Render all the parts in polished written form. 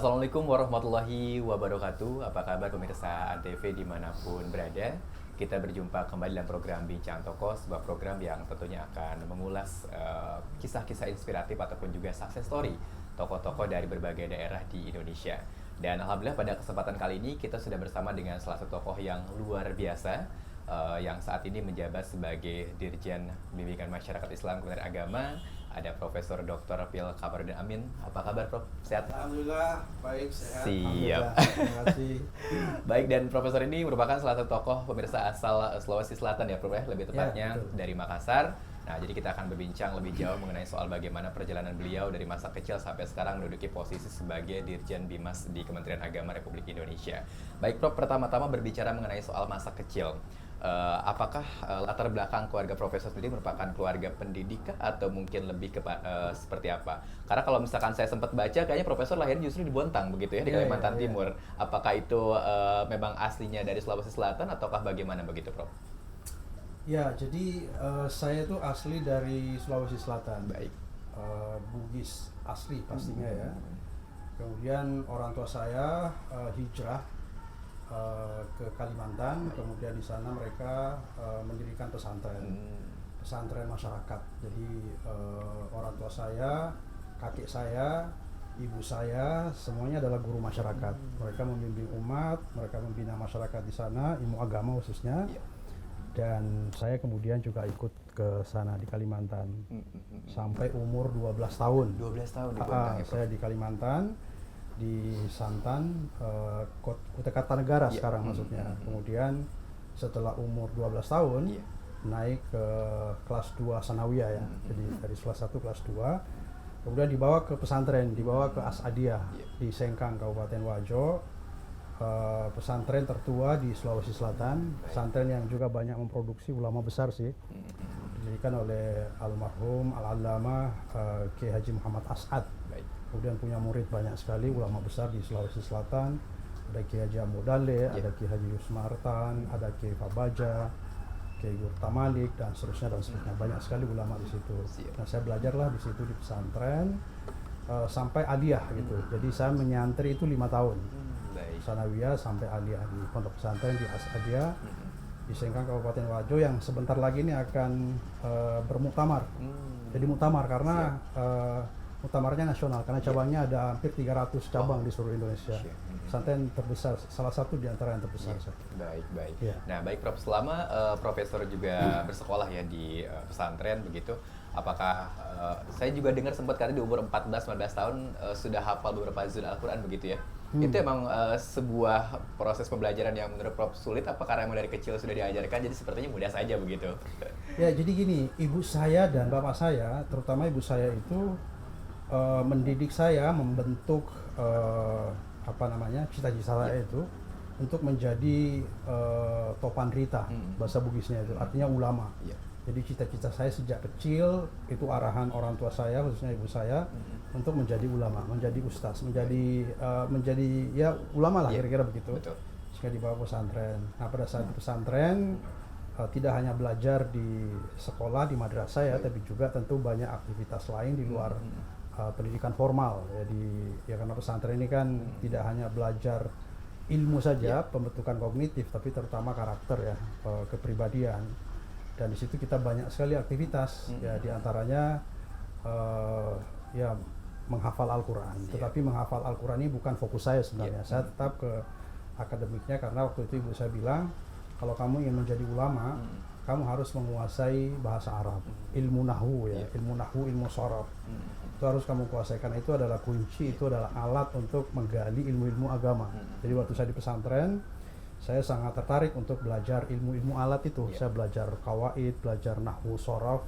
Assalamualaikum warahmatullahi wabarakatuh. Apa kabar pemirsa Antv dimanapun berada? Kita berjumpa kembali dalam program Bincang Tokoh, sebuah program yang tentunya akan mengulas kisah-kisah inspiratif ataupun juga success story tokoh-tokoh dari berbagai daerah di Indonesia. Dan alhamdulillah pada kesempatan kali ini kita sudah bersama dengan salah satu tokoh yang luar biasa, yang saat ini menjabat sebagai Dirjen Bimbingan Masyarakat Islam Kementerian Agama. Ada Profesor Dr. Pil Kamarudin Amin. Apa kabar, Prof? Sehat? Alhamdulillah, baik, sehat. Siap. Terima kasih. Baik, dan Profesor ini merupakan salah satu tokoh pemirsa asal Sulawesi Selatan ya, Prof, ya? Lebih tepatnya Ya, dari Makassar. Nah, jadi kita akan berbincang lebih jauh mengenai soal bagaimana perjalanan beliau dari masa kecil sampai sekarang menduduki posisi sebagai Dirjen Bimas di Kementerian Agama Republik Indonesia. Baik, Prof, pertama-tama berbicara mengenai soal masa kecil. Apakah latar belakang keluarga Profesor sendiri merupakan keluarga pendidik atau mungkin lebih ke seperti apa? Karena kalau misalkan saya sempat baca, kayaknya Profesor lahirnya justru di Bontang begitu ya, di Kalimantan Timur. Apakah itu memang aslinya dari Sulawesi Selatan ataukah bagaimana begitu, Prof? Ya, jadi saya itu asli dari Sulawesi Selatan. Baik. Bugis asli pastinya ya. Kemudian orang tua saya hijrah ke Kalimantan. Baik. Kemudian di sana mereka mendirikan pesantren masyarakat. Jadi orang tua saya, kakek saya, ibu saya, semuanya adalah guru masyarakat. Mereka membimbing umat, mereka membina masyarakat di sana, ilmu agama khususnya. Iya. Dan saya kemudian juga ikut ke sana di Kalimantan sampai umur 12 tahun. 12 tahun di Bontang ya, Prof? Saya di Kalimantan, di Santan, Kutai Kartanegara sekarang maksudnya. Kemudian setelah umur 12 tahun Iya. naik ke kelas 2 sanawiyah ya. Jadi dari kelas 1 kelas 2 kemudian dibawa ke pesantren, dibawa ke Asadiyah di Sengkang Kabupaten Wajo. Pesantren tertua di Sulawesi Selatan, pesantren yang juga banyak memproduksi ulama besar sih. Didirikan oleh almarhum Al-Allamah Kiai Haji Muhammad As'ad. Baik. Kemudian punya murid banyak sekali ulama besar di Sulawesi Selatan. Ada Kiai Haji Amudale, ada Kiai Haji Yusmartan, ada Kiai Fabaja, Kiai Gurta Malik, dan seterusnya dan seterusnya. Banyak sekali ulama di situ. Nah, saya belajarlah di situ di pesantren sampai aliyah gitu. Jadi saya menyantri itu 5 tahun. Baik. Sanawiyah sampai aliyah di pondok pesantren di Asadiyah di Sengkang Kabupaten Wajo yang sebentar lagi ini akan bermuktamar. Jadi muktamar karena muktamarnya nasional karena cabangnya ada hampir 300 cabang di seluruh Indonesia. Pesantren terbesar, salah satu di antara yang terbesar. Baik, baik. Ya. Nah, baik, Prof, selama Profesor juga bersekolah ya di pesantren begitu, apakah saya juga dengar sempat kali di umur 14-15 tahun sudah hafal beberapa juz Al-Quran begitu ya? Itu emang sebuah proses pembelajaran yang menurut Prof sulit, apa karena emang dari kecil sudah diajarkan jadi sepertinya mudah saja begitu? Ya, jadi gini, ibu saya dan bapak saya, terutama ibu saya itu mendidik saya, membentuk cita-cita saya itu untuk menjadi topan rita, bahasa Bugisnya itu, artinya ulama. Jadi cita-cita saya sejak kecil itu arahan orang tua saya, khususnya ibu saya, untuk menjadi ulama, menjadi ustaz, menjadi ya ulama lah kira-kira begitu. Betul. Sehingga dibawa ke pesantren. Nah, pada saat di pesantren tidak hanya belajar di sekolah, di madrasah ya, tapi juga tentu banyak aktivitas lain di luar pendidikan formal. Jadi ya karena pesantren ini kan tidak hanya belajar ilmu saja, pembentukan kognitif, tapi terutama karakter ya, kepribadian. Dan di situ kita banyak sekali aktivitas, ya diantaranya ya menghafal Al-Quran. Tetapi menghafal Al-Quran ini bukan fokus saya sebenarnya. Saya tetap ke akademiknya karena waktu itu ibu saya bilang, kalau kamu ingin menjadi ulama, kamu harus menguasai bahasa Arab, ilmu nahwu ya, ilmu nahwu, ilmu sorof. Itu harus kamu kuasai karena itu adalah kunci, itu adalah alat untuk menggali ilmu-ilmu agama. Jadi waktu saya di pesantren, saya sangat tertarik untuk belajar ilmu-ilmu alat itu. Saya belajar kawaid, belajar nahwu sorof.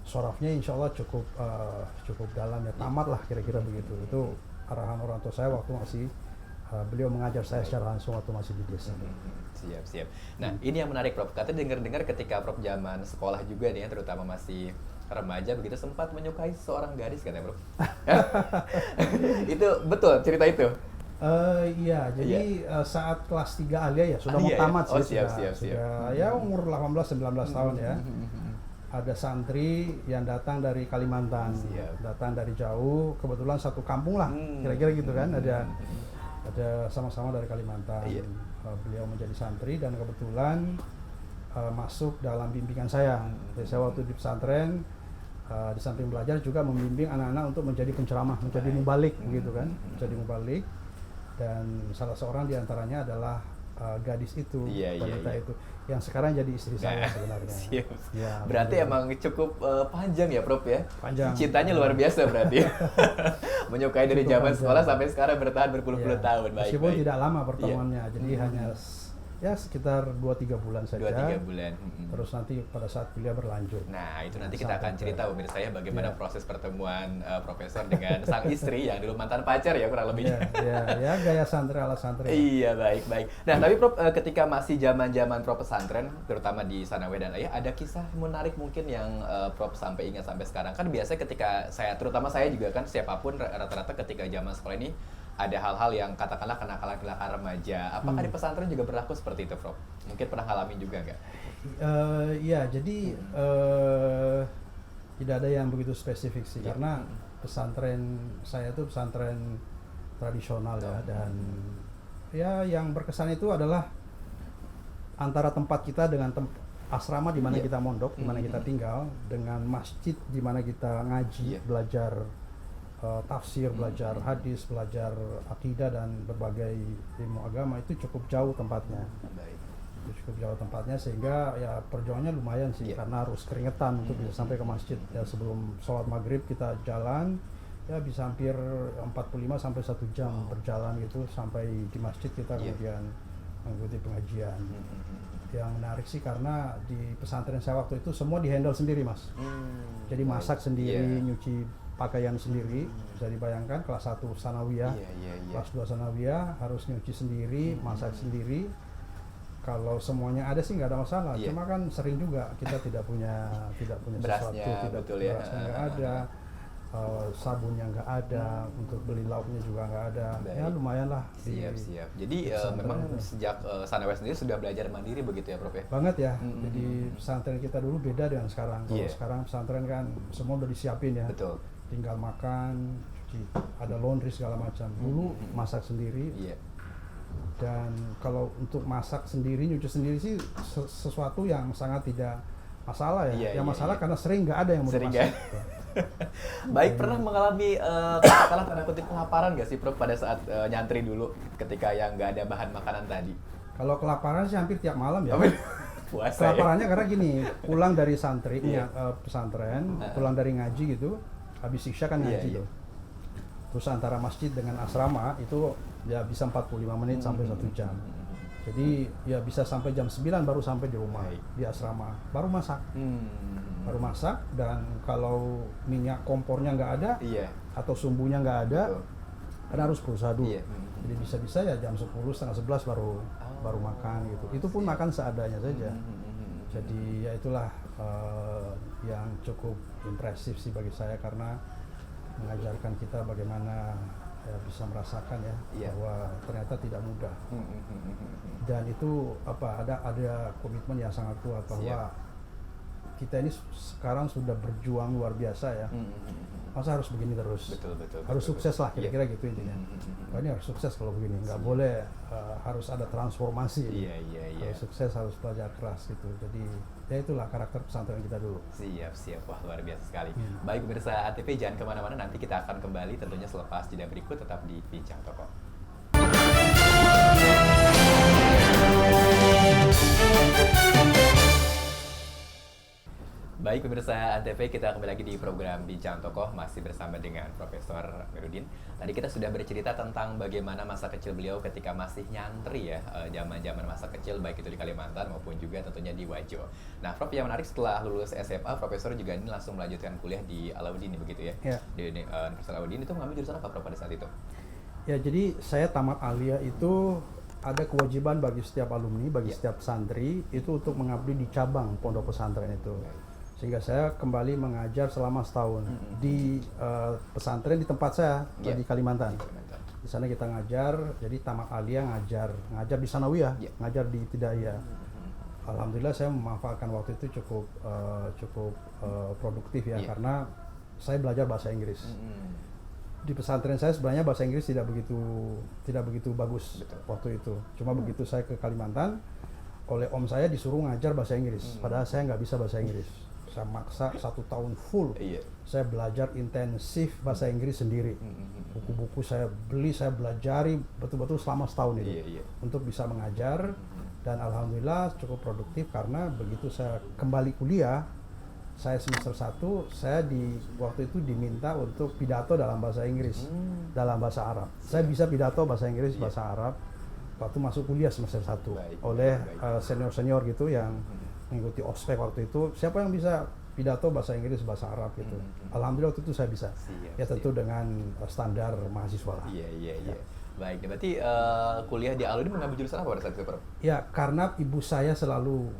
Sorofnya insya Allah cukup dalam ya, tamat lah kira-kira begitu. Itu arahan orang tua saya waktu masih beliau mengajar saya secara langsung waktu masih di desa. Siap. Nah, ini yang menarik, Prof. Katanya dengar-dengar ketika Prof zaman sekolah juga nih ya, terutama masih remaja begitu, sempat menyukai seorang gadis katanya, Prof. Itu betul cerita itu? Iya, jadi saat kelas 3 aliyah ya, sudah mau tamat ya? Oh, sih, siap. sudah ya umur 18-19 tahun ya. ada santri yang datang dari Kalimantan, Siap. datang dari jauh, kebetulan satu kampung lah, kira-kira gitu kan, ada sama-sama dari Kalimantan. Iya. Beliau menjadi santri dan kebetulan masuk dalam bimbingan saya. Jadi saya waktu di pesantren di samping belajar juga membimbing anak-anak untuk menjadi penceramah, menjadi mubalik gitu kan, menjadi mubalik. Dan salah seorang diantaranya adalah gadis itu, wanita itu, yang sekarang jadi istri saya sebenarnya. Siap. Ya, Berarti emang cukup panjang ya Prof ya? Panjang. Cintanya luar biasa berarti. Menyukai dari Cukup zaman panjang. sekolah sampai sekarang bertahan berpuluh-puluh Ya, tahun. Baik, meskipun baik. tidak lama pertemuannya, jadi hanya ya sekitar 2-3 bulan saja. 2-3 bulan. Terus nanti pada saat kuliah berlanjut. Nah, itu nanti kita akan Sampai cerita pemirsa ya bagaimana Iya. proses pertemuan Profesor dengan sang istri yang dulu mantan pacar ya kurang lebihnya. Ya, gaya santri ala santri. Iya, baik. Nah, tapi Prof, ketika masih zaman-zaman Prof pesantren, terutama di Sanawiyah dan Ayah, ada kisah menarik mungkin yang Prof sampai ingat sampai sekarang. Kan biasanya ketika terutama saya juga kan, siapapun rata-rata ketika zaman sekolah ini, ada hal-hal yang katakanlah kenakalan-kenakalan remaja. Apakah di pesantren juga berlaku seperti itu, Prof? Mungkin pernah ngalamin juga nggak? Ya, jadi tidak ada yang begitu spesifik sih, karena pesantren saya itu pesantren tradisional ya, dan ya yang berkesan itu adalah antara tempat kita dengan asrama di mana kita mondok, di mana kita tinggal, dengan masjid di mana kita ngaji, belajar tafsir, belajar hadis, belajar akidah dan berbagai ilmu agama, itu cukup jauh tempatnya. Itu cukup jauh tempatnya sehingga ya perjuangannya lumayan sih, karena harus keringetan untuk bisa sampai ke masjid. Ya sebelum sholat maghrib kita jalan, ya bisa hampir 45 sampai 1 jam berjalan gitu sampai di masjid kita kemudian mengikuti pengajian. Yang menarik sih karena di pesantren saya waktu itu semua dihandle sendiri, Mas. Jadi masak sendiri, nyuci pakaian sendiri, bisa dibayangkan kelas 1 sanawiyah, kelas 2 sanawiyah harus nyuci sendiri, masak sendiri. Kalau semuanya ada sih nggak ada masalah, cuma kan sering juga kita tidak punya Berasnya, sesuatu, betul ya. berasnya nggak ada, sabunnya nggak ada, untuk beli lauknya juga nggak ada. Ya lumayan lah. Siap. Jadi memang sejak Sanawiyah sendiri sudah belajar mandiri begitu ya, Prof ya? Banget ya. Jadi pesantren kita dulu beda dengan sekarang. Kalau sekarang pesantren kan semua udah disiapin ya. Betul. Tinggal makan, cuci, ada laundry segala macam. Dulu masak sendiri. Dan kalau untuk masak sendiri, nyuci sendiri sih sesuatu yang sangat tidak masalah ya. Yang masalah karena sering nggak ada yang mau dimasak. Baik, pernah mengalami katakanlah tanda kutip kelaparan nggak sih Prof pada saat nyantri dulu ketika yang nggak ada bahan makanan tadi? Kalau kelaparan sih hampir tiap malam ya. Puasa Kelaparannya karena gini, pulang dari santri, pesantren, pulang dari ngaji gitu, habis isya kan ngaji tuh. Terus antara masjid dengan asrama itu ya bisa 45 menit sampai 1 jam. Jadi ya bisa sampai jam 9 baru sampai di rumah, di asrama. Baru masak. Baru masak, dan kalau minyak kompornya nggak ada, atau sumbunya nggak ada, kan harus berusaha dulu. Jadi bisa-bisa ya jam 10, setengah 11 baru makan gitu. Itu pun makan seadanya saja. Jadi ya itulah yang cukup impresif sih bagi saya, karena mengajarkan kita bagaimana ya bisa merasakan ya bahwa ternyata tidak mudah. Dan itu ada komitmen yang sangat kuat bahwa kita ini sekarang sudah berjuang luar biasa ya. Masa harus begini terus? Betul. Harus sukses lah kira-kira gitu intinya. Wah, ini harus sukses kalau begini, nggak boleh harus ada transformasi. Harus sukses, harus belajar keras gitu. Jadi ya itulah karakter pesantren kita dulu. Siap. Wah, luar biasa sekali. Baik pemirsa ATV, jangan kemana-mana, nanti kita akan kembali tentunya selepas jeda berikut, tetap di Bincang Tokoh. Baik pemirsa ANTV, kita kembali lagi di program Bincang Tokoh, masih bersama dengan Profesor Amiruddin. Tadi kita sudah bercerita tentang bagaimana masa kecil beliau ketika masih nyantri ya, zaman-zaman masa kecil baik itu di Kalimantan maupun juga tentunya di Wajo. Nah Prof, yang menarik setelah lulus SMA, Profesor juga ini langsung melanjutkan kuliah di Alauddin begitu ya? Di Universitas Alauddin. Itu mengambil jurusan apa Prof pada saat itu? Ya, jadi saya tamat aliyah itu ada kewajiban bagi setiap alumni, bagi setiap santri itu untuk mengabdi di cabang pondok pesantren itu. Sehingga saya kembali mengajar selama setahun di pesantren di tempat saya di Kalimantan. Di sana kita ngajar, jadi tamat aliyah ngajar di sanawiyah, ngajar di ibtidaiyah. Alhamdulillah saya memanfaatkan waktu itu cukup produktif ya, karena saya belajar bahasa Inggris. Di pesantren saya sebenarnya bahasa Inggris tidak begitu bagus. Betul. Waktu itu. Cuma begitu saya ke Kalimantan, oleh om saya disuruh ngajar bahasa Inggris. Padahal saya nggak bisa bahasa Inggris. Saya maksa 1 tahun full. Saya belajar intensif bahasa Inggris sendiri. Buku-buku saya beli, saya belajari betul-betul selama setahun itu untuk bisa mengajar. Dan alhamdulillah cukup produktif, karena begitu saya kembali kuliah, saya semester 1, saya waktu itu diminta untuk pidato dalam bahasa Inggris, dalam bahasa Arab. Saya bisa pidato bahasa Inggris, bahasa Arab waktu masuk kuliah semester 1 oleh senior-senior gitu yang mengikuti ospek waktu itu. Siapa yang bisa pidato bahasa Inggris, bahasa Arab gitu. Alhamdulillah waktu itu saya bisa. Ya tentu dengan standar mahasiswa lah. Iya. Baik, berarti kuliah di Aludin mengambil jurusan apa pada saat itu, Prof? Ya, karena ibu saya selalu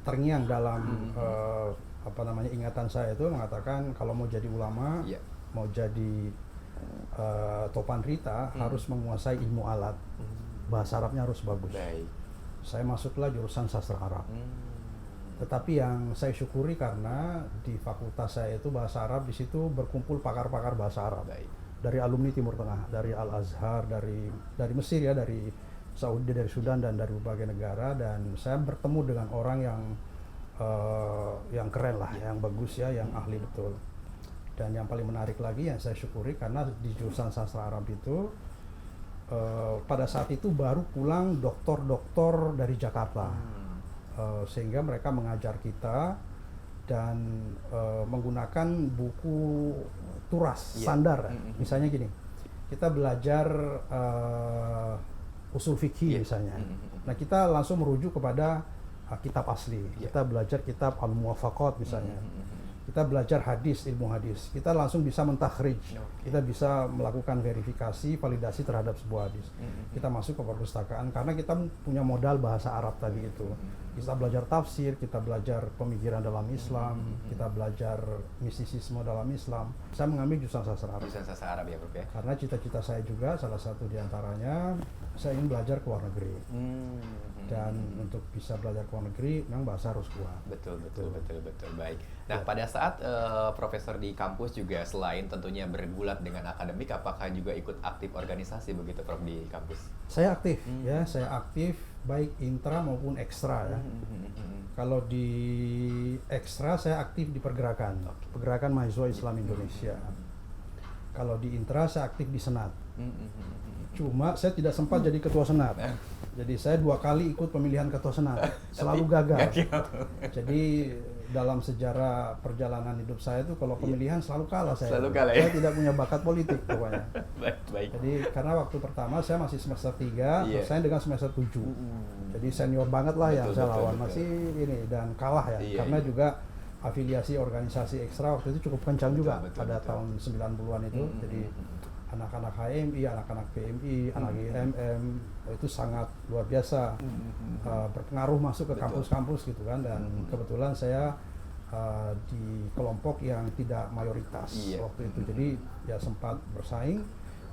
terngiang dalam ingatan saya itu mengatakan kalau mau jadi ulama, mau jadi topan rita, harus menguasai ilmu alat. Bahasa Arabnya harus bagus. Baik. Saya masuklah jurusan sastra Arab. Tetapi yang saya syukuri karena di fakultas saya itu bahasa Arab, di situ berkumpul pakar-pakar bahasa Arab. Baik. Dari alumni Timur Tengah, dari Al-Azhar, dari Mesir ya, dari Saudi, dari Sudan, dan dari berbagai negara. Dan saya bertemu dengan orang yang keren lah, yang bagus ya, yang ahli betul. Dan yang paling menarik lagi yang saya syukuri, karena di jurusan sastra Arab itu pada saat itu baru pulang doktor-doktor dari Jakarta, sehingga mereka mengajar kita dan menggunakan buku turas standar. Misalnya gini, kita belajar usul fikih misalnya. Nah, kita langsung merujuk kepada kitab asli. Kita belajar kitab Al-Muwafaqat misalnya. Kita belajar hadis, ilmu hadis. Kita langsung bisa mentakhrij. Kita bisa melakukan verifikasi, validasi terhadap sebuah hadis. Kita masuk ke perpustakaan karena kita punya modal bahasa Arab tadi itu. Kita belajar tafsir, kita belajar pemikiran dalam Islam, kita belajar mistisisme dalam Islam. Saya mengambil jurusan sastra Arab. Jurusan sastra Arab ya, Prof ya. Karena cita-cita saya juga salah satu diantaranya, saya ingin belajar ke luar negeri. Dan untuk bisa belajar ke luar negeri, memang bahasa harus kuat. Betul. Baik. Nah, pada saat profesor di kampus juga selain tentunya bergulat dengan akademik, apakah juga ikut aktif organisasi begitu, Prof, di kampus? Saya aktif, ya. Saya aktif baik intra maupun ekstra ya. Kalau di ekstra saya aktif di pergerakan mahasiswa Islam Indonesia. Kalau di intra saya aktif di Senat. Cuma saya tidak sempat jadi ketua Senat. Jadi saya 2 kali ikut pemilihan ketua Senat, selalu gagal. Jadi dalam sejarah perjalanan hidup saya itu kalau pemilihan selalu kalah saya. Saya tidak punya bakat politik pokoknya. Baik. Jadi karena waktu pertama saya masih semester 3, terus saya dengan semester 7. Jadi senior banget lah yang saya lawan. Masih ini dan kalah ya. Karena juga afiliasi organisasi ekstra waktu itu cukup kencang juga pada tahun 90-an itu. Jadi anak-anak HMI, anak-anak PMI, anak IMM itu sangat luar biasa berpengaruh masuk ke kampus-kampus gitu kan. Dan kebetulan saya di kelompok yang tidak mayoritas waktu itu. Jadi ya sempat bersaing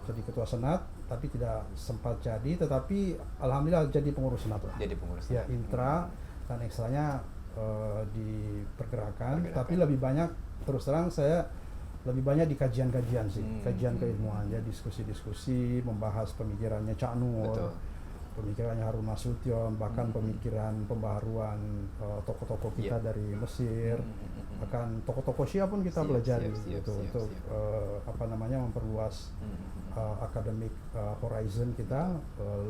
jadi ketua Senat, tapi tidak sempat jadi. Tetapi alhamdulillah jadi pengurus Senat lah. Jadi pengurus ya, intra dan ekstranya di pergerakan. Tapi lebih banyak, terus terang saya lebih banyak di kajian-kajian sih, kajian keilmuan ya, diskusi-diskusi, membahas pemikirannya Cak Nur, pemikirannya Harun Nasution, bahkan pemikiran pembaharuan tokoh-tokoh kita dari Mesir, bahkan tokoh-tokoh Syiah pun kita pelajari untuk memperluas akademik horizon kita.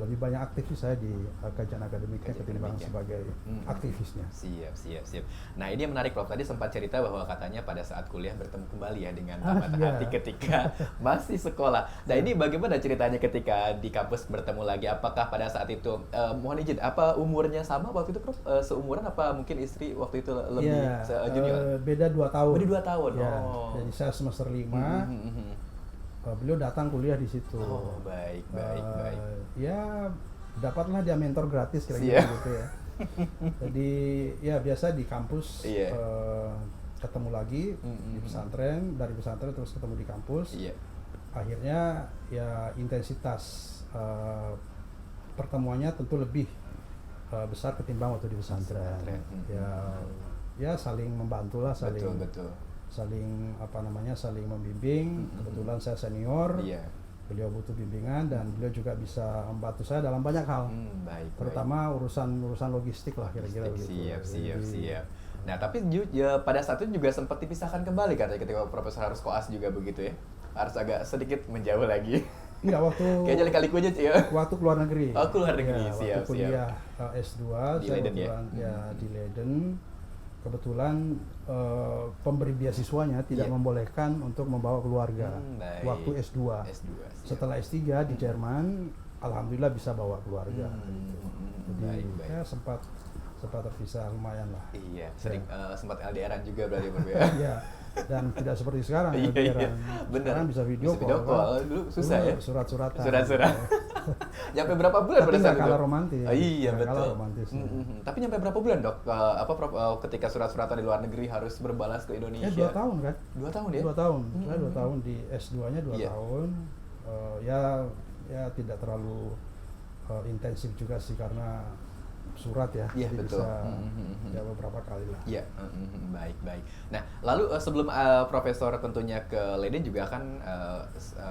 Lebih banyak aktif sih saya di kajian akademiknya ketimbang sebagai aktivisnya. Siap. Nah, ini yang menarik, Prof. Tadi sempat cerita bahwa katanya pada saat kuliah bertemu kembali ya dengan tamat hati ketika masih sekolah. Nah, ini bagaimana ceritanya ketika di kampus bertemu lagi? Apakah pada saat itu mohon izin, apa umurnya sama waktu itu, Prof? Seumuran apa mungkin istri waktu itu lebih junior? Beda 2 tahun. Beda 2 tahun. Ya, jadi saya semester 5. Beliau datang kuliah di situ. Baik. Ya, dapatlah dia mentor gratis kira-kira gitu ya. Jadi ya biasa di kampus ketemu lagi di pesantren, dari pesantren terus ketemu di kampus. Akhirnya ya intensitas pertemuannya tentu lebih besar ketimbang waktu di pesantren. Ya saling membantu lah, saling saling membimbing. Kebetulan saya senior, beliau butuh bimbingan dan beliau juga bisa membantu saya dalam banyak hal, terutama urusan logistik lah kira-kira begitu. Siap. Nah tapi pada saat itu juga sempat dipisahkan kembali katanya ketika Profesor harus koas juga begitu ya, harus agak sedikit menjauh lagi. Iya, waktu kayaknya kali-kali aja sih ya. Waktu keluar negeri. Keluar negeri, siap. Waktu kuliah S2 di saya Leiden di Leiden. Kebetulan pemberi beasiswanya tidak membolehkan untuk membawa keluarga waktu S2. Setelah S3 di Jerman, alhamdulillah bisa bawa keluarga. Jadi ya sempat terpisah lumayan lah. Iya, sering sempat LDRan juga berarti ya. Iya. Dan tidak seperti sekarang. Iya. Sekarang bisa video call. Dulu susah ya. Surat-suratan. Nyampe berapa bulan pada saat itu? Kalah romantis. Iya, betul. Kalah romantis. Tapi nyampe berapa bulan, Dok? Ketika surat-suratan di luar negeri harus berbalas ke Indonesia? 2 tahun kan? 2 tahun ya? 2 tahun. Saya 2 tahun di S2-nya 2 tahun. Ya tidak terlalu intensif juga sih karena surat ya. Iya, betul. Bisa ya beberapa kali lah. Iya, baik. Nah, lalu sebelum Profesor tentunya ke Leiden juga kan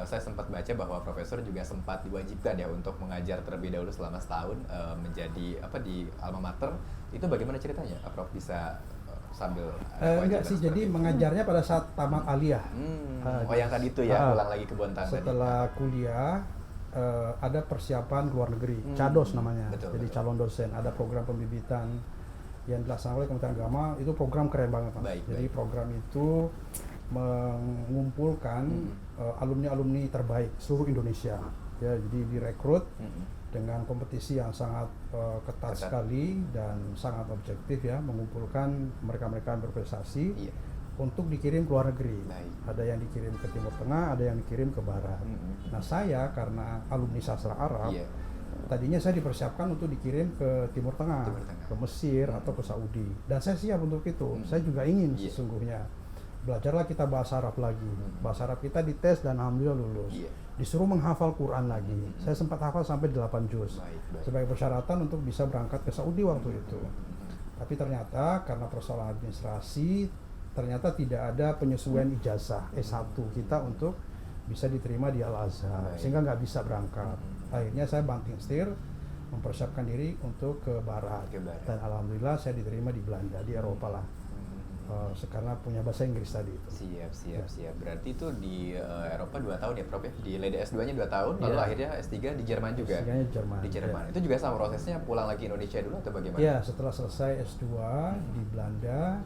saya sempat baca bahwa Profesor juga sempat diwajibkan ya untuk mengajar terlebih dahulu selama setahun menjadi di alma mater. Itu bagaimana ceritanya? Prof bisa sambil enggak sih, jadi mengajarnya pada saat tamat aliyah. Yang tadi itu ya, pulang lagi ke Bontang tadi. Setelah kuliah ada persiapan luar negeri, CADOS namanya. Jadi calon dosen, ada program pembibitan yang dilaksanakan oleh Kementerian Agama. Itu program keren banget, Mas. Jadi program itu mengumpulkan alumni terbaik seluruh Indonesia. Ya, jadi direkrut dengan kompetisi yang sangat ketat sekali dan sangat objektif ya, mengumpulkan mereka-mereka yang berprestasi. Untuk dikirim ke luar negeri. Ada yang dikirim ke Timur Tengah, ada yang dikirim ke Barat. Nah, saya karena alumni sastra Arab, tadinya saya dipersiapkan untuk dikirim ke Timur Tengah, ke Mesir atau ke Saudi. Dan saya siap untuk itu. Saya juga ingin sesungguhnya. Belajarlah kita bahasa Arab lagi. Bahasa Arab kita dites dan alhamdulillah lulus. Disuruh menghafal Quran lagi. Saya sempat hafal sampai 8 juz. Sebagai persyaratan untuk bisa berangkat ke Saudi waktu itu. Tapi ternyata karena persoalan administrasi, ternyata tidak ada penyesuaian ijazah S1 kita untuk bisa diterima di Al-Azhar, sehingga nggak bisa berangkat. Akhirnya saya banting setir, mempersiapkan diri untuk ke Barat. Dan alhamdulillah saya diterima di Belanda, di Eropa lah. Karena punya bahasa Inggris tadi itu. Siap. Berarti itu di Eropa 2 tahun ya, Prof ya? Di Leiden S2-nya 2 tahun, lalu akhirnya S3 di Jerman juga? S3-nya di Jerman. Itu juga sama prosesnya, pulang lagi Indonesia dulu atau bagaimana? Iya, setelah selesai S2 di Belanda,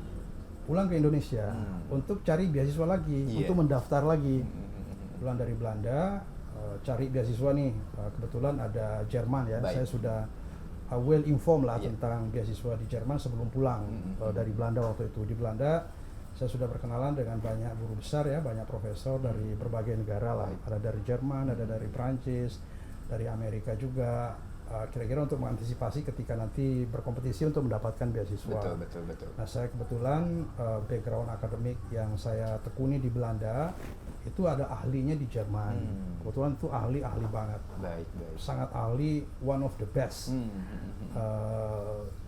pulang ke Indonesia untuk cari beasiswa lagi, untuk mendaftar lagi. Pulang dari Belanda, cari beasiswa nih. Kebetulan ada Jerman ya. Saya sudah well informed lah tentang beasiswa di Jerman sebelum pulang dari Belanda waktu itu. Di Belanda saya sudah berkenalan dengan banyak guru besar ya, banyak profesor dari berbagai negara lah. Ada dari Jerman, ada dari Prancis, dari Amerika juga. Kira-kira untuk mengantisipasi ketika nanti berkompetisi untuk mendapatkan beasiswa. Betul. Nah, saya kebetulan background akademik yang saya tekuni di Belanda itu ada ahlinya di Jerman. Kebetulan itu ahli banget. Baik. Sangat ahli, one of the best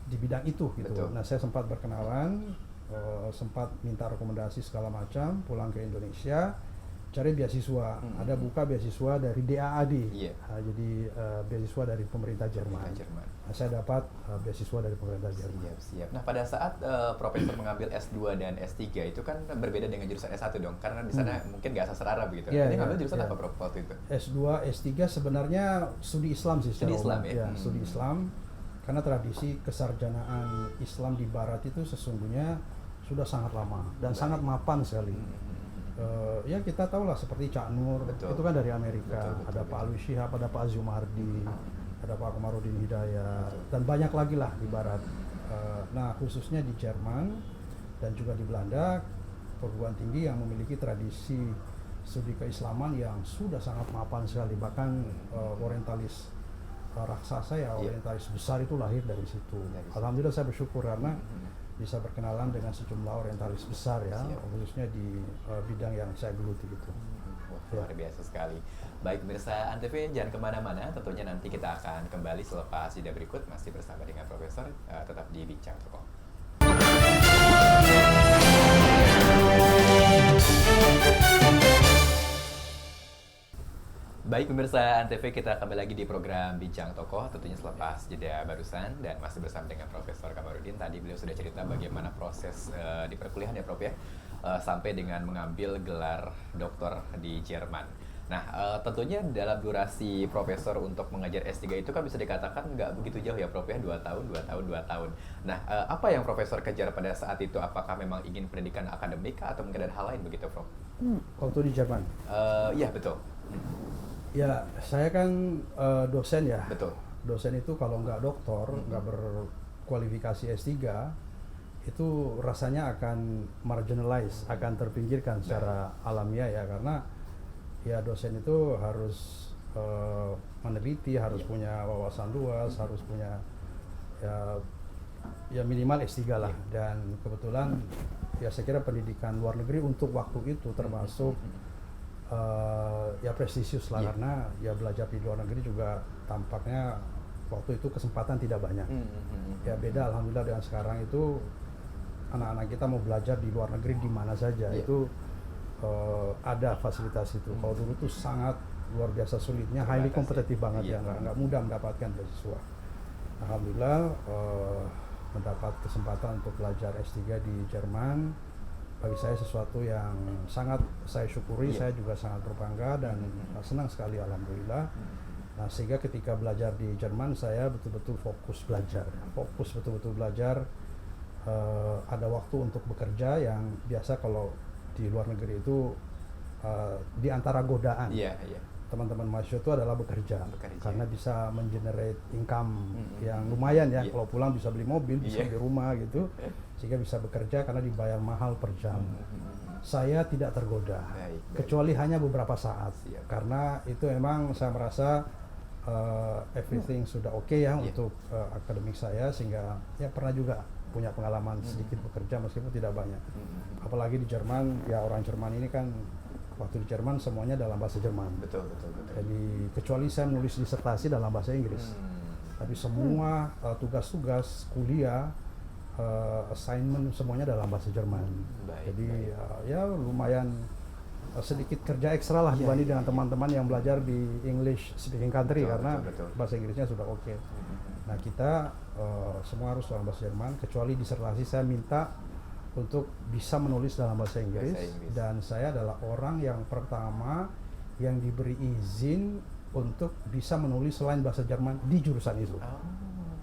di bidang itu gitu. Nah, saya sempat berkenalan, sempat minta rekomendasi segala macam, pulang ke Indonesia. Cari beasiswa, ada buka beasiswa dari DAAD, jadi beasiswa dari pemerintah Jerman. Nah, saya dapat beasiswa dari pemerintah Jerman. Siap. Nah, pada saat Profesor mengambil S2 dan S3 itu kan berbeda dengan jurusan S1 dong, karena di sana mungkin nggak sastra Arab gitu. Ini ngambil jurusan apa, Prof, waktu itu? S2, S3 sebenarnya studi Islam sih. Studi Islam ya? Studi Islam, karena tradisi kesarjanaan Islam di Barat itu sesungguhnya sudah sangat lama dan sangat mapan sekali. Ya kita tahu lah seperti Cak Nur, itu kan dari Amerika, ada Pak Alwi Shihab, ada Pak Azumardi, ada Pak Komarudin Hidayat, dan banyak lagi lah di Barat. Nah, khususnya di Jerman dan juga di Belanda, perguruan tinggi yang memiliki tradisi studi keislaman yang sudah sangat mapan sekali, bahkan orientalis raksasa ya, orientalis besar itu lahir dari situ. Alhamdulillah saya bersyukur karena bisa berkenalan dengan sejumlah orientalis besar ya, khususnya di bidang yang saya geluti gitu. luar biasa sekali. Baik pemirsa Antv, jangan kemana-mana, tentunya nanti kita akan kembali selepas jeda berikut, masih bersama dengan Profesor, tetap di Bincang Tokoh. Baik pemirsa Antv, kita kembali lagi di program Bincang Tokoh, tentunya selepas jeda barusan, dan masih bersama dengan Profesor Kamarudin. Tadi beliau sudah cerita bagaimana proses di perkuliahan ya Prof ya, sampai dengan mengambil gelar doktor di Jerman. Nah, tentunya dalam durasi Profesor untuk mengajar S3 itu kan bisa dikatakan nggak begitu jauh ya Prof ya, 2 tahun, 2 tahun, 2 tahun. Nah, apa yang Profesor kejar pada saat itu? Apakah memang ingin pendidikan akademik atau mungkin ada hal lain begitu Prof? Waktu di Jerman? Iya betul. Ya, saya kan dosen ya. Betul. Dosen itu kalau nggak doktor, nggak berkualifikasi S3, itu rasanya akan marginalize, akan terpinggirkan secara alamiah ya, karena ya dosen itu harus meneliti, harus punya wawasan luas, harus punya ya minimal S3 lah. Dan kebetulan ya saya kira pendidikan luar negeri untuk waktu itu termasuk ya prestisius lah, karena ya belajar di luar negeri juga tampaknya waktu itu kesempatan tidak banyak. Ya beda alhamdulillah dengan sekarang itu, anak-anak kita mau belajar di luar negeri di mana saja itu ada fasilitas itu. Kalau dulu tuh sangat luar biasa sulitnya, highly kompetitif banget ya, nggak mudah mendapatkan beasiswa. Alhamdulillah mendapat kesempatan untuk belajar S3 di Jerman, bagi saya sesuatu yang sangat saya syukuri, saya juga sangat berbangga dan senang sekali alhamdulillah. Nah, sehingga ketika belajar di Jerman saya betul-betul fokus belajar, ada waktu untuk bekerja yang biasa kalau di luar negeri itu di antara godaan teman-teman mahasiswa itu adalah bekerja. Karena bisa mengenerate income yang lumayan ya, kalau pulang bisa beli mobil, bisa beli rumah gitu, sehingga bisa bekerja karena dibayar mahal per jam. Saya tidak tergoda, kecuali hanya beberapa saat, karena itu memang saya merasa everything sudah oke ya untuk akademik saya, sehingga ya pernah juga punya pengalaman sedikit bekerja meskipun tidak banyak. Apalagi di Jerman, ya orang Jerman ini kan waktu di Jerman semuanya dalam bahasa Jerman. Betul. Jadi kecuali saya menulis disertasi dalam bahasa Inggris. Tapi semua tugas-tugas kuliah, assignment semuanya dalam bahasa Jerman. Jadi ya lumayan sedikit kerja ekstra lah dibanding dengan teman-teman yang belajar di English speaking country, karena bahasa Inggrisnya sudah oke. Nah, kita semua harus dalam bahasa Jerman, kecuali disertasi saya minta untuk bisa menulis dalam bahasa Inggris. Dan saya adalah orang yang pertama yang diberi izin untuk bisa menulis selain bahasa Jerman di jurusan itu.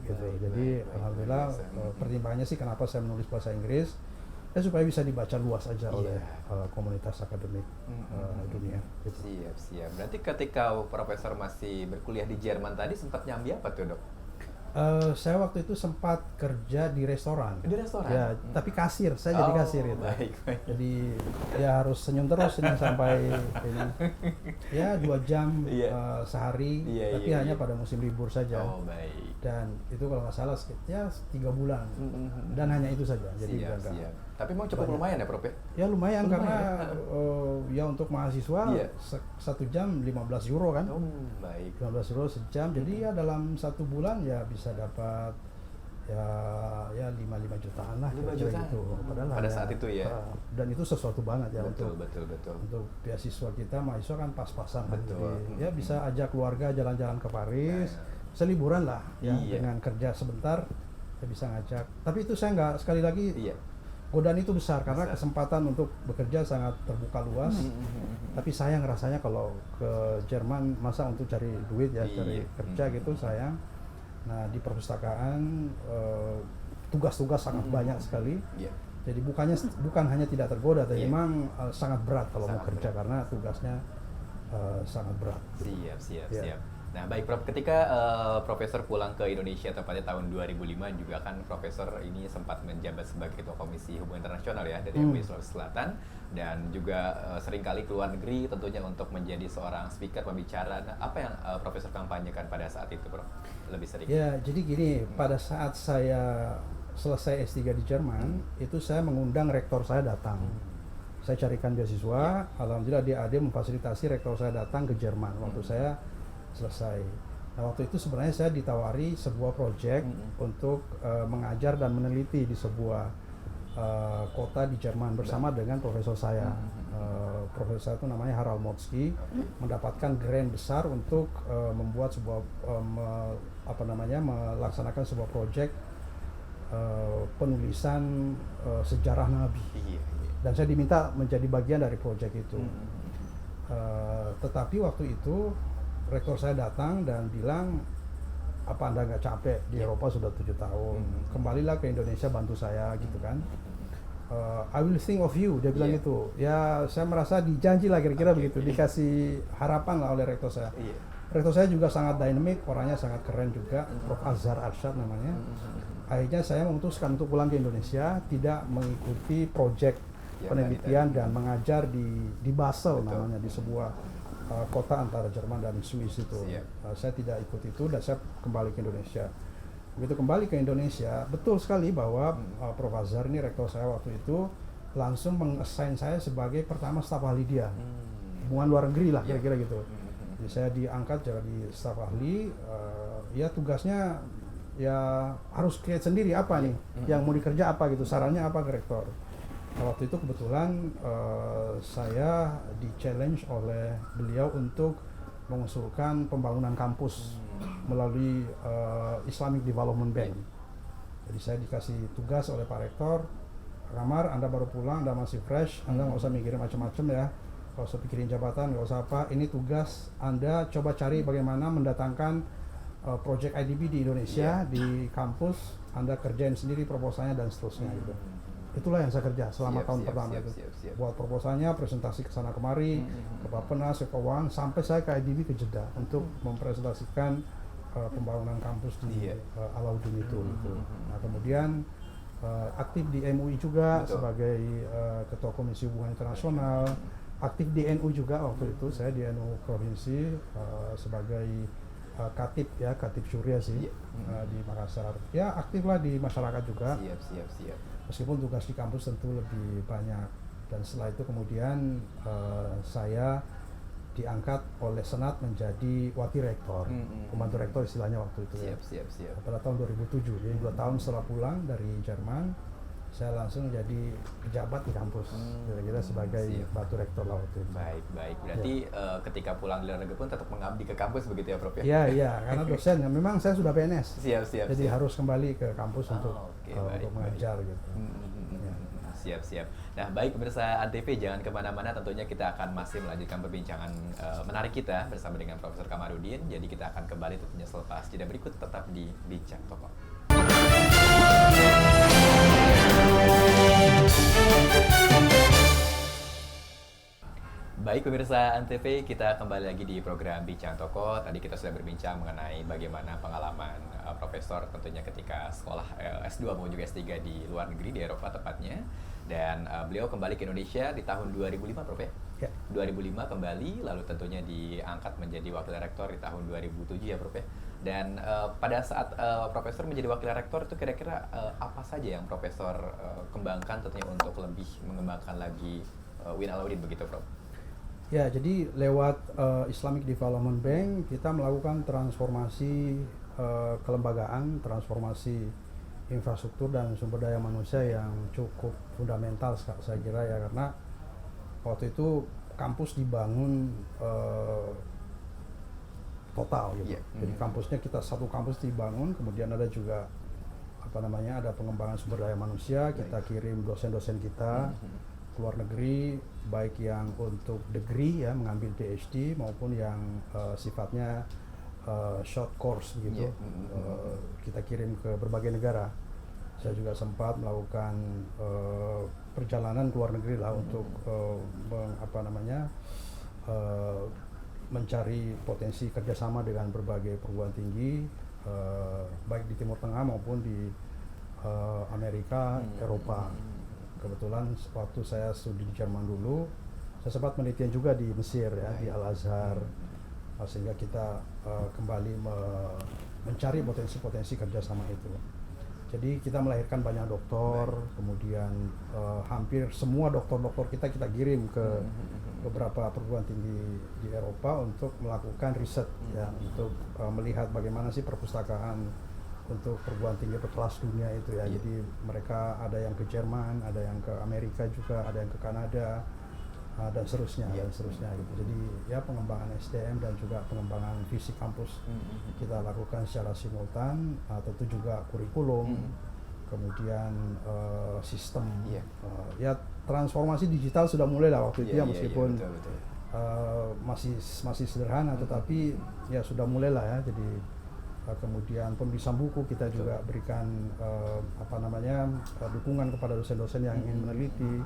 Jadi alhamdulillah pertimbangannya sih kenapa saya menulis bahasa Inggris ya supaya bisa dibaca luas aja oleh komunitas akademik dunia. Siap. Berarti ketika Profesor masih berkuliah di Jerman tadi sempat nyambi apa tuh Dok? Saya waktu itu sempat kerja di restoran. Di restoran? Ya, tapi kasir. Saya jadi kasir gitu. Baik. Jadi ya harus senyum terus ini sampai ini. Ya 2 jam sehari, tapi hanya pada musim libur saja. Baik. Dan itu kalau nggak salah ya 3 bulan. Dan hanya itu saja. Jadi siap. Tapi mau cukup lumayan ya Prof ya? Ya lumayan karena ya untuk mahasiswa 1 jam 15 euro kan. Baik. 15 euro sejam. Jadi ya dalam 1 bulan ya bisa dapat ya 5 jutaan lah. 5 jutaan gitu. Padahal pada saat itu ya. Dan itu sesuatu banget ya. Betul. Untuk beasiswa kita mahasiswa kan pas-pasan. Betul. Jadi ya bisa ajak keluarga jalan-jalan ke Paris, seliburan lah ya, dengan kerja sebentar saya bisa ngajak. Tapi itu saya nggak, sekali lagi godaan itu besar karena kesempatan untuk bekerja sangat terbuka luas. Tapi sayang rasanya kalau ke Jerman masa untuk cari duit ya, cari kerja gitu sayang. Nah, di perpustakaan tugas-tugas sangat banyak sekali. Jadi bukan hanya tidak tergoda, tapi memang sangat berat kalau mau kerja karena tugasnya sangat berat. Siap. Nah, baik Prof, ketika Profesor pulang ke Indonesia tepatnya tahun 2005 juga kan Profesor ini sempat menjabat sebagai Ketua Komisi Hubungan Internasional ya dari MUI Sulawesi Selatan, dan juga seringkali ke luar negeri tentunya untuk menjadi seorang speaker pembicara. Nah, apa yang Profesor kampanyekan pada saat itu Prof? Lebih sering. Ya, jadi gini, pada saat saya selesai S3 di Jerman, itu saya mengundang rektor saya datang. saya carikan beasiswa. Alhamdulillah DAD memfasilitasi rektor saya datang ke Jerman waktu saya selesai. Nah, waktu itu sebenarnya saya ditawari sebuah proyek untuk mengajar dan meneliti di sebuah kota di Jerman bersama dengan profesor saya. Profesor saya itu namanya Harald Motzki, mendapatkan grant besar untuk membuat sebuah melaksanakan sebuah proyek penulisan sejarah Nabi. Dan saya diminta menjadi bagian dari proyek itu. Tetapi waktu itu rektor saya datang dan bilang, apa Anda nggak capek di Eropa sudah 7 tahun, kembalilah ke Indonesia bantu saya gitu kan. I will think of you, dia bilang gitu. Ya saya merasa dijanji lah kira-kira begitu, dikasih harapan lah oleh rektor saya. Rektor saya juga sangat dynamic, orangnya sangat keren juga, Prof. Azhar Arsyad namanya. Akhirnya saya memutuskan untuk pulang ke Indonesia, tidak mengikuti proyek penelitian dan mengajar di Basel namanya, di sebuah kota antara Jerman dan Swiss itu. Saya tidak ikut itu dan saya kembali ke Indonesia. Begitu kembali ke Indonesia, betul sekali bahwa Prof. Azhar ini rektor saya waktu itu langsung meng-assign saya sebagai pertama staf ahli dia, hubungan luar negeri lah kira-kira gitu. Jadi saya diangkat jadi staf ahli, ya tugasnya ya harus create sendiri apa nih yang mau dikerja apa gitu, sarannya apa ke rektor. Nah, waktu itu kebetulan saya di-challenge oleh beliau untuk mengusulkan pembangunan kampus melalui Islamic Development Bank. Jadi saya dikasih tugas oleh Pak Rektor, Kamar, Anda baru pulang, Anda masih fresh, Anda nggak usah mikirin macam-macam ya, nggak usah pikirin jabatan, nggak usah apa, ini tugas Anda coba cari bagaimana mendatangkan project IDB di Indonesia, di kampus, Anda kerjain sendiri proposalnya dan seterusnya gitu. Itulah yang saya kerja selama tahun pertama itu. Buat proposalnya, presentasi ke sana kemari, ke Bappenas, ke Keuangan, sampai saya ke IDB ke Jeddah untuk mempresentasikan pembangunan kampus di Alauddin itu. Nah, kemudian aktif di MUI juga sebagai Ketua Komisi Hubungan Internasional, aktif di NU juga waktu itu, saya di NU Provinsi sebagai Katib ya, Katib Syuriah sih di Makassar. Ya aktif lah di masyarakat juga. Siap. Meskipun tugas di kampus tentu lebih banyak. Dan setelah itu kemudian saya diangkat oleh Senat menjadi wakil rektor, pembantu rektor istilahnya waktu itu. Siap. Pada tahun 2007, jadi 2 tahun setelah pulang dari Jerman, saya langsung jadi pejabat di kampus, kira-kira sebagai batu rektor lah waktu itu. Baik. Berarti ketika pulang di luar negeri pun tetap mengabdi ke kampus begitu ya, Prof ya? Iya, karena dosen, memang saya sudah PNS. Siap. Jadi harus kembali ke kampus untuk mengajar gitu. Siap. Nah, baik pemirsa ANTV, jangan kemana-mana, tentunya kita akan masih melanjutkan perbincangan menarik kita bersama dengan Profesor Kamarudin. Jadi kita akan kembali tentunya selepas jeda berikut, tetap di Bincang Tokoh. Baik pemirsa ANTV, kita kembali lagi di program Bincang Tokoh. Tadi kita sudah berbincang mengenai bagaimana pengalaman Profesor tentunya ketika sekolah S2 maupun juga S3 di luar negeri, di Eropa tepatnya. Dan beliau kembali ke Indonesia di tahun 2005, Prof ya? 2005 kembali, lalu tentunya diangkat menjadi wakil rektor di tahun 2007 ya, Prof ya? Dan pada saat Profesor menjadi wakil rektor itu kira-kira apa saja yang Profesor kembangkan tentunya untuk lebih mengembangkan lagi Win Alauddin begitu, Prof? Ya, jadi lewat Islamic Development Bank kita melakukan transformasi kelembagaan, transformasi infrastruktur dan sumber daya manusia yang cukup fundamental saya kira ya, karena waktu itu kampus dibangun total gitu. Jadi kampusnya satu kampus dibangun, kemudian ada juga ada pengembangan sumber daya manusia, kita kirim dosen-dosen kita ke luar negeri, baik yang untuk degree ya, mengambil PhD maupun yang sifatnya short course gitu. Kita kirim ke berbagai negara. Saya juga sempat melakukan perjalanan ke luar negeri lah untuk mencari potensi kerjasama dengan berbagai perguruan tinggi, baik di Timur Tengah maupun di Amerika, Eropa. Kebetulan waktu saya studi di Jerman dulu, saya sempat penelitian juga di Mesir ya, di Al-Azhar, sehingga kita kembali mencari potensi-potensi kerjasama itu. Jadi kita melahirkan banyak dokter, kemudian hampir semua dokter-dokter kita kirim ke beberapa perguruan tinggi di Eropa untuk melakukan riset ya, untuk melihat bagaimana sih perpustakaan untuk perguruan tinggi berkelas dunia itu ya. Jadi mereka ada yang ke Jerman, ada yang ke Amerika juga, ada yang ke Kanada, dan seterusnya dan seterusnya gitu. Jadi ya pengembangan SDM dan juga pengembangan visi kampus kita lakukan secara simultan, tentu juga kurikulum, kemudian sistem, ya transformasi digital sudah mulai lah waktu itu ya, meskipun betul. masih sederhana, tetapi ya sudah mulai lah ya. Jadi kemudian penulisan buku kita juga berikan dukungan kepada dosen-dosen yang ingin meneliti,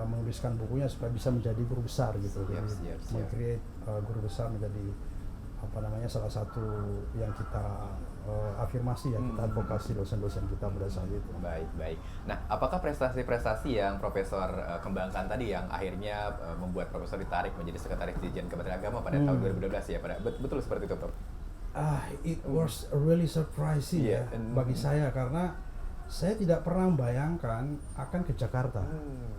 menuliskan bukunya supaya bisa menjadi guru besar gitu. Meng-create guru besar menjadi salah satu yang kita afirmasi ya, kita advokasi dosen-dosen kita pada saat itu. Baik. Nah, apakah prestasi-prestasi yang Profesor kembangkan tadi yang akhirnya membuat Profesor ditarik menjadi Sekretaris Dirjen Kementerian Agama pada tahun 2012 ya, betul seperti itu, Prof? It was really surprising ya bagi saya, karena saya tidak pernah membayangkan akan ke Jakarta.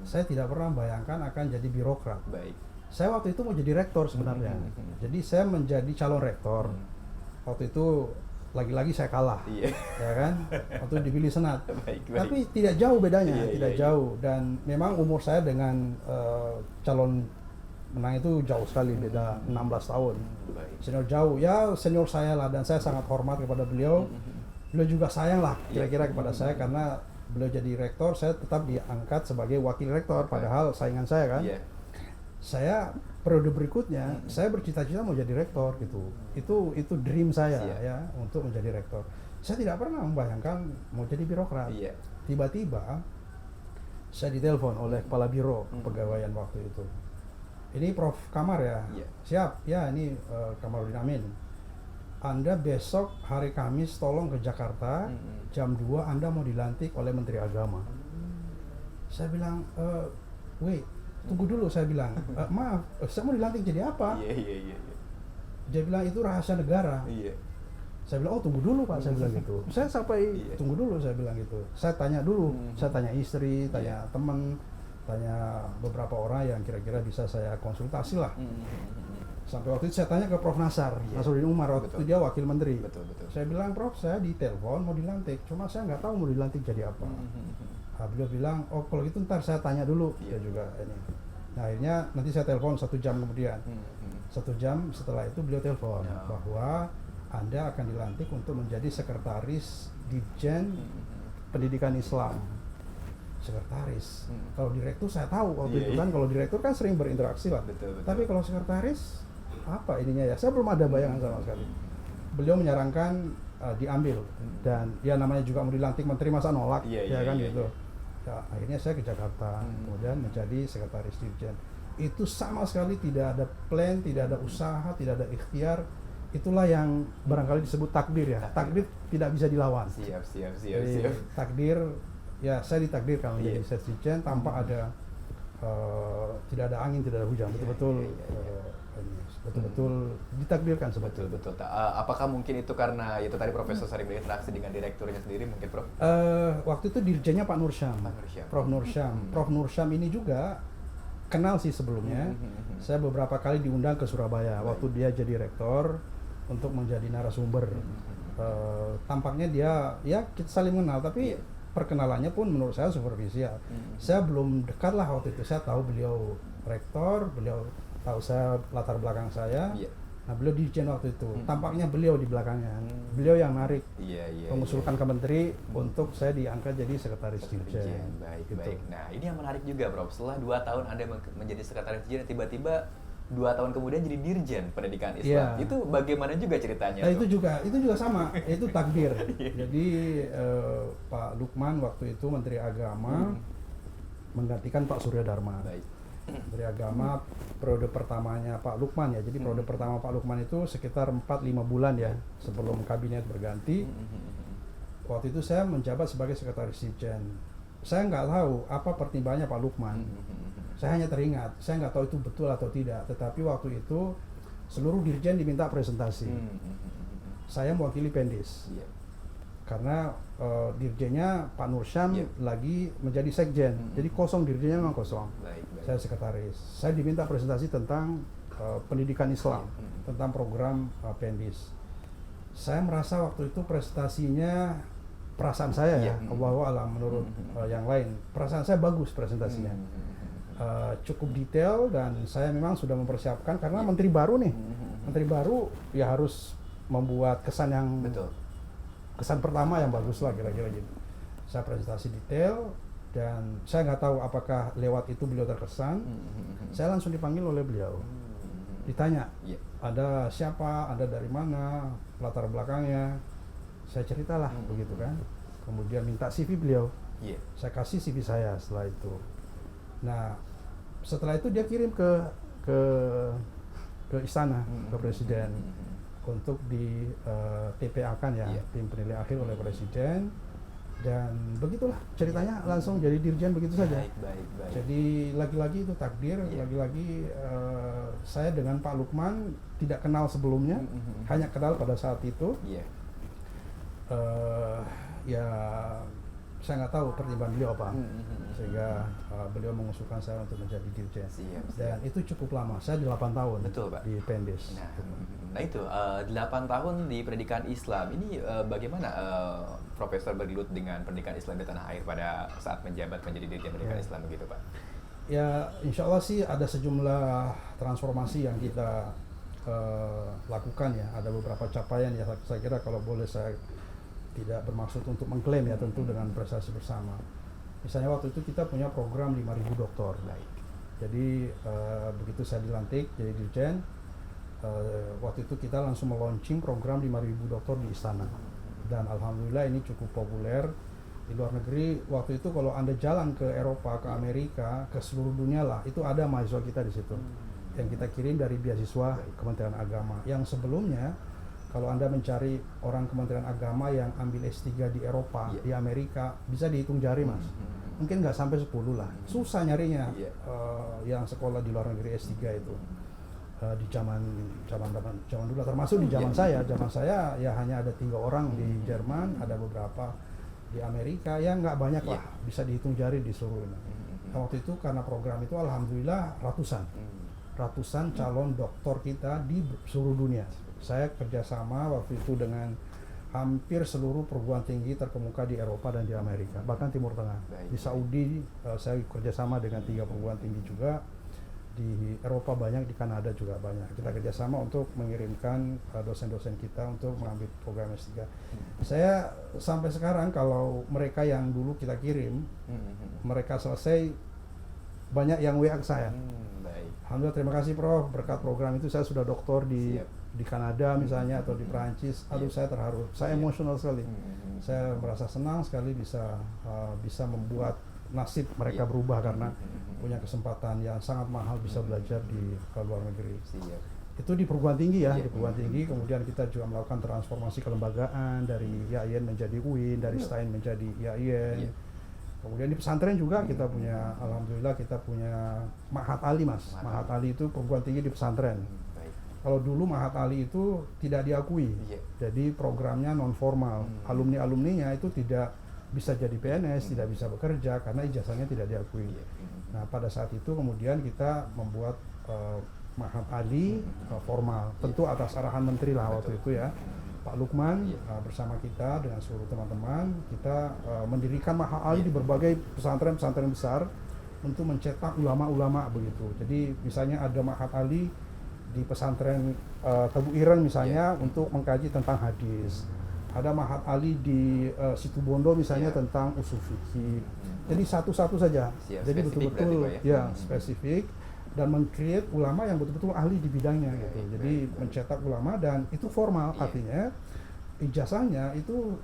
Saya tidak pernah membayangkan akan jadi birokrat. Baik. Saya waktu itu mau jadi rektor sebenarnya. Jadi saya menjadi calon rektor. Waktu itu lagi-lagi saya kalah, ya kan? Waktu dipilih senat. Baik. Tapi tidak jauh bedanya, tidak jauh. Dan memang umur saya dengan calon menang itu jauh sekali, beda 16 tahun. Senior jauh, ya senior saya lah, dan saya sangat hormat kepada beliau. Beliau juga sayang lah kira-kira kepada saya, karena beliau jadi rektor, saya tetap diangkat sebagai wakil rektor, padahal saingan saya kan. Saya periode berikutnya, saya bercita-cita mau jadi rektor gitu. Itu dream saya ya, untuk menjadi rektor. Saya tidak pernah membayangkan mau jadi birokrat. Tiba-tiba saya ditelepon oleh kepala biro kepegawaian waktu itu. Ini Prof Kamar ya? Siap, ya ini Kamarudin Amin. Anda besok hari Kamis tolong ke Jakarta, jam 2 Anda mau dilantik oleh Menteri Agama. Saya bilang, wait, tunggu dulu, saya bilang, maaf, saya mau dilantik jadi apa? Dia bilang, itu rahasia negara. Saya bilang, oh tunggu dulu Pak, saya bilang gitu. Saya sampai, tunggu dulu, saya bilang gitu. Saya tanya dulu, saya tanya istri, tanya teman, tanya beberapa orang yang kira-kira bisa saya konsultasi lah. Sampai waktu itu saya tanya ke Prof Nasar, Nasruddin Umar, waktu itu dia wakil menteri. Saya bilang, Prof, saya ditelepon mau dilantik, cuma saya nggak tahu mau dilantik jadi apa. Beliau bilang, oh kalau gitu ntar saya tanya dulu. Dia juga ini. Nah akhirnya nanti saya telepon 1 jam kemudian. 1 jam setelah itu beliau telepon bahwa Anda akan dilantik untuk menjadi Sekretaris Dirjen Pendidikan Islam. Sekretaris. Kalau direktur saya tahu waktu itu kan, kalau direktur kan sering berinteraksi lah. Tapi kalau sekretaris apa ininya ya? Saya belum ada bayangan sama sekali. Beliau menyarankan diambil, dan ya namanya juga mau dilantik menteri, masa nolak kan gitu. Ya, akhirnya saya ke Jakarta, kemudian menjadi Sekretaris Dirjen. Itu sama sekali tidak ada plan, tidak ada usaha, tidak ada ikhtiar. Itulah yang barangkali disebut takdir ya. Takdir tidak bisa dilawan. Siap. Takdir, ya saya ditakdirkan menjadi Dirjen tanpa ada tidak ada angin, tidak ada hujan, betul-betul ditakdirkan sebetulnya. Betul. Apakah mungkin itu karena itu tadi Profesor sering berinteraksi dengan direkturnya sendiri mungkin, Prof? Waktu itu dirjennya Pak Nursyam. Prof Nursyam. Prof Nursyam ini juga kenal sih sebelumnya. Saya beberapa kali diundang ke Surabaya waktu dia jadi rektor untuk menjadi narasumber. Tampaknya dia kita saling mengenal, tapi perkenalannya pun menurut saya superficial. Saya belum dekat lah waktu itu. Saya tahu beliau rektor, beliau tahu saya latar belakang saya. Nah beliau dirjen waktu itu. Tampaknya beliau di belakangnya. Beliau yang narik, mengusulkan ke menteri untuk saya diangkat jadi Sekretaris Dirjen. Baik. Nah ini yang menarik juga, Prof. Setelah 2 tahun Anda menjadi Sekretaris Dirjen, tiba-tiba 2 tahun kemudian jadi Dirjen Pendidikan Islam. Itu bagaimana juga ceritanya? Nah, itu juga sama, itu takdir. Jadi Pak Lukman waktu itu Menteri Agama menggantikan Pak Surya Dharma. Menteri Agama periode pertamanya Pak Lukman ya. Jadi periode pertama Pak Lukman itu sekitar 4-5 bulan ya sebelum kabinet berganti. Waktu itu saya menjabat sebagai Sekretaris Dirjen. Saya nggak tahu apa pertimbangannya Pak Lukman. Saya hanya teringat, saya nggak tahu itu betul atau tidak, tetapi waktu itu seluruh dirjen diminta presentasi. Saya mewakili Pendis. karena dirjennya Pak Nur Syam Iya. lagi menjadi sekjen, jadi kosong, dirjennya memang kosong. Baik, baik. Saya sekretaris. Saya diminta presentasi tentang pendidikan Islam, tentang program Pendis. Saya merasa waktu itu presentasinya, perasaan saya ya, Allahu a'lam, menurut yang lain, perasaan saya bagus presentasinya. Cukup detail dan saya memang sudah mempersiapkan karena menteri baru nih. Menteri baru ya harus membuat kesan yang Betul. kesan pertama yang bagus lah kira-kira gitu. Saya presentasi detail dan saya nggak tahu apakah lewat itu beliau terkesan. Saya langsung dipanggil oleh beliau. Ditanya, Iya. ada siapa, ada dari mana, latar belakangnya. Saya ceritalah begitu kan. Kemudian minta CV beliau. Iya. Saya kasih CV saya setelah itu. Nah, setelah itu dia kirim ke istana, ke presiden untuk di TPA-kan ya, Iya. tim penilai akhir oleh presiden. Dan begitulah ceritanya, langsung jadi dirjen begitu saja. Baik, baik, baik. Jadi lagi-lagi itu takdir, Iya. lagi-lagi saya dengan Pak Lukman tidak kenal sebelumnya, hanya kenal pada saat itu. Iya. Ya saya nggak tahu pertimbangan beliau apa, sehingga beliau mengusulkan saya untuk menjadi dirjen. Siap, Dan siap. itu cukup lama, saya 8 tahun Betul, Pak. di Pendis. Nah itu 8 tahun di pendidikan Islam ini bagaimana Profesor bergelut dengan pendidikan Islam di tanah air pada saat menjabat menjadi dirjen pendidikan Ya. Islam begitu Pak? Ya, insya Allah sih ada sejumlah transformasi yang kita lakukan ya. Ada beberapa capaian ya. Saya kira kalau boleh saya tidak bermaksud untuk mengklaim ya, tentu dengan prestasi bersama. Misalnya waktu itu kita punya program 5.000 dokter. Baik. Jadi begitu saya dilantik jadi dirjen, waktu itu kita langsung meluncing program 5.000 dokter di istana. Dan alhamdulillah ini cukup populer di luar negeri. Waktu itu kalau Anda jalan ke Eropa, ke Amerika, ke seluruh dunia lah, itu ada mahasiswa kita di situ. Yang kita kirim dari beasiswa Kementerian Agama. Yang sebelumnya kalau Anda mencari orang Kementerian Agama yang ambil S3 di Eropa, di Amerika, bisa dihitung jari Mas. Mungkin nggak sampai 10 lah. Susah nyarinya yang sekolah di luar negeri S3 itu. Di zaman dulu, termasuk di zaman saya ya hanya ada 3 orang di Jerman, ada beberapa di Amerika, ya nggak banyak lah, bisa dihitung jari di seluruh Indonesia. Nah, waktu itu karena program itu alhamdulillah ratusan calon doktor kita di seluruh dunia. Saya kerjasama waktu itu dengan hampir seluruh perguruan tinggi terkemuka di Eropa dan di Amerika, bahkan Timur Tengah. Di Saudi saya kerjasama dengan 3 perguruan tinggi juga. Di Eropa banyak, di Kanada juga banyak. Kita kerjasama untuk mengirimkan dosen-dosen kita untuk mengambil program S3. Saya sampai sekarang kalau mereka yang dulu kita kirim, mereka selesai, banyak yang WA ke saya. Baik. Alhamdulillah, terima kasih Prof, berkat program itu saya sudah doktor di Kanada misalnya atau di Perancis. Aduh, saya terharu, saya emosional sekali. Saya merasa senang sekali bisa membuat nasib mereka berubah karena punya kesempatan yang sangat mahal bisa belajar di luar negeri. Itu di perguruan tinggi ya, di perguruan tinggi. Kemudian kita juga melakukan transformasi kelembagaan dari IAIN menjadi UIN, dari STAIN menjadi IAIN. Kemudian di pesantren juga kita punya, alhamdulillah kita punya Ma'had Ali Mas. Ma'had Ali itu perguruan tinggi di pesantren. Kalau dulu Ma'had Ali itu tidak diakui, jadi programnya non formal. Alumni-alumninya itu tidak bisa jadi PNS, tidak bisa bekerja karena ijazahnya tidak diakui. Nah, pada saat itu kemudian kita membuat Ma'had Ali formal, tentu atas arahan menteri lah waktu itu ya, Pak Lukman. Bersama kita dengan seluruh teman-teman kita mendirikan Ma'had Ali di berbagai pesantren-pesantren besar untuk mencetak ulama-ulama begitu. Jadi misalnya ada Ma'had Ali di pesantren Tebu Ireng misalnya untuk mengkaji tentang hadis. Ada Ma'had Ali di Situbondo misalnya tentang usul fikih. Jadi satu-satu saja. Jadi betul-betul spesifik dan men-create ulama yang betul-betul ahli di bidangnya gitu. Jadi mencetak ulama dan itu formal, artinya ijazahnya itu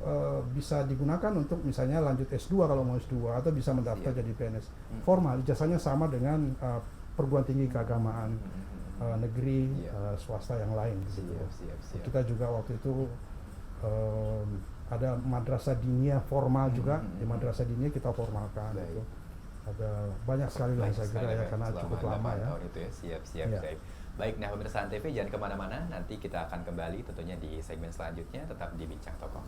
bisa digunakan untuk misalnya lanjut S2 kalau mau S2 atau bisa mendaftar jadi PNS. Formal, ijazahnya sama dengan perguruan tinggi keagamaan negeri, swasta yang lain gitu. Kita juga waktu itu ada madrasah diniyah formal juga. Di madrasah diniyah kita formalkan gitu. Ada banyak sekali lah saya kira ya, karena cukup lama ya. Tahun itu ya. Siap. Baik, nah pemirsa Antv jangan kemana-mana, nanti kita akan kembali tentunya di segmen selanjutnya, tetap di Bincang Tokoh.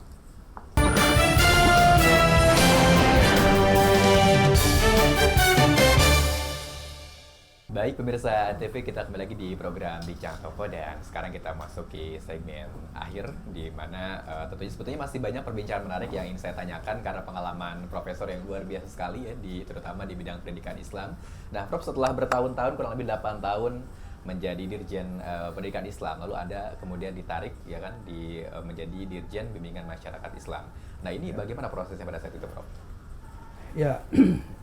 Baik pemirsa TV, kita kembali lagi di program Bincang Toko dan sekarang kita masuk ke segmen akhir di mana tentunya masih banyak perbincangan menarik yang ingin saya tanyakan karena pengalaman Profesor yang luar biasa sekali ya terutama di bidang pendidikan Islam. Nah, Prof, setelah bertahun-tahun kurang lebih 8 tahun menjadi Dirjen Pendidikan Islam, lalu Anda kemudian ditarik ya kan menjadi Dirjen Bimbingan Masyarakat Islam. Nah, ini bagaimana prosesnya pada saat itu, Prof? Ya,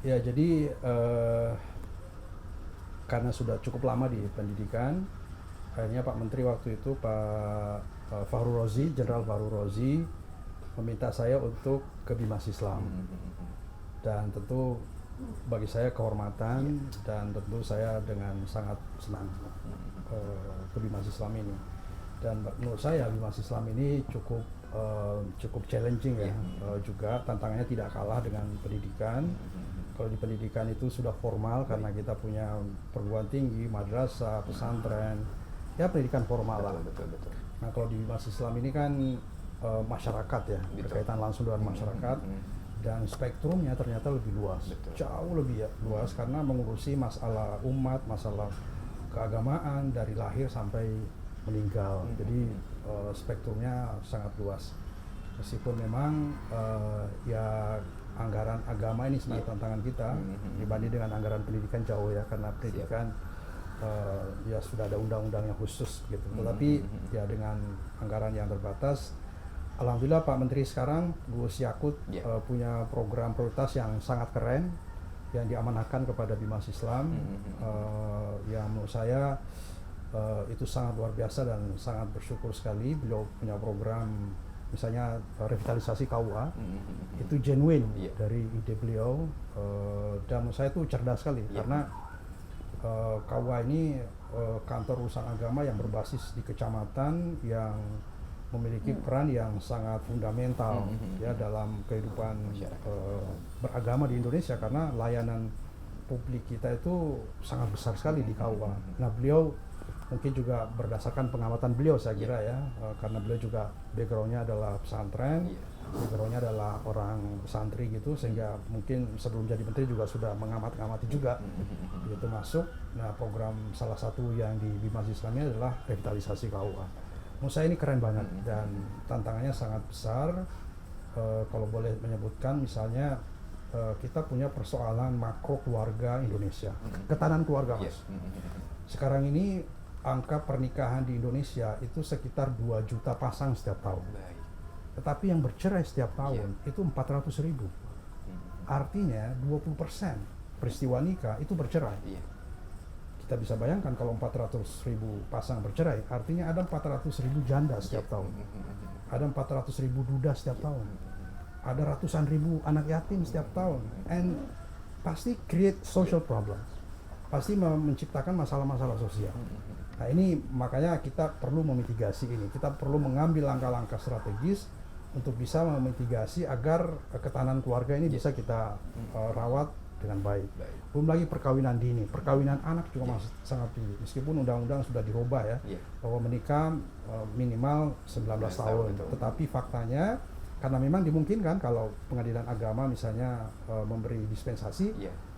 ya jadi karena sudah cukup lama di pendidikan, akhirnya Pak Menteri waktu itu Pak Fahru Rozi, Jenderal Fahru Rozi meminta saya untuk ke Bimas Islam. Dan tentu bagi saya kehormatan dan tentu saya dengan sangat senang ke Bimas Islam ini. Dan menurut saya Bimas Islam ini cukup challenging ya, juga tantangannya tidak kalah dengan pendidikan. Kalau di pendidikan itu sudah formal karena kita punya perguruan tinggi, madrasah, pesantren, ya pendidikan formal lah. Betul. Nah kalau di Bimas Islam ini kan masyarakat ya, berkaitan langsung dengan masyarakat dan spektrumnya ternyata lebih luas, jauh lebih luas karena mengurusi masalah umat, masalah keagamaan dari lahir sampai meninggal. Jadi spektrumnya sangat luas. Meskipun memang ya anggaran agama ini sebenarnya tantangan kita dibanding dengan anggaran pendidikan jauh ya, karena pendidikan ya sudah ada undang-undang yang khusus gitu. Tetapi ya dengan anggaran yang terbatas, alhamdulillah Pak Menteri sekarang Gus Yakut punya program prioritas yang sangat keren yang diamanahkan kepada Bimas Islam, yang menurut saya itu sangat luar biasa dan sangat bersyukur sekali beliau punya program. Misalnya revitalisasi KUA itu genuine dari ide beliau, dan menurut saya itu cerdas sekali karena KUA ini kantor urusan agama yang berbasis di kecamatan yang memiliki peran yang sangat fundamental ya dalam kehidupan beragama di Indonesia, karena layanan publik kita itu sangat besar sekali di KUA. Nah beliau mungkin juga berdasarkan pengamatan beliau saya kira ya, karena beliau juga backgroundnya adalah pesantren, backgroundnya adalah orang santri gitu, sehingga mungkin sebelum jadi menteri juga sudah mengamati juga begitu masuk. Nah program salah satu yang di Bimas Islam ini adalah revitalisasi KUA. Menurut saya ini keren banget dan tantangannya sangat besar. Kalau boleh menyebutkan misalnya kita punya persoalan makro keluarga Indonesia, ketahanan keluarga mas. Sekarang ini angka pernikahan di Indonesia itu sekitar 2 juta pasang setiap tahun. Tetapi yang bercerai setiap tahun itu 400.000. Artinya 20% peristiwa nikah itu bercerai. Kita bisa bayangkan kalau 400.000 pasang bercerai, artinya ada 400.000 janda setiap tahun. Ada 400.000 duda setiap tahun. Ada ratusan ribu anak yatim setiap tahun. And pasti create social problem. Pasti menciptakan masalah-masalah sosial. Nah ini makanya kita perlu memitigasi ini, kita perlu mengambil langkah-langkah strategis untuk bisa memitigasi agar ketahanan keluarga ini bisa kita rawat dengan baik. Belum lagi perkawinan dini, perkawinan anak juga masih sangat tinggi, meskipun undang-undang sudah dirubah ya, bahwa menikah minimal 19 tahun, tetapi faktanya karena memang dimungkinkan kalau pengadilan agama misalnya memberi dispensasi,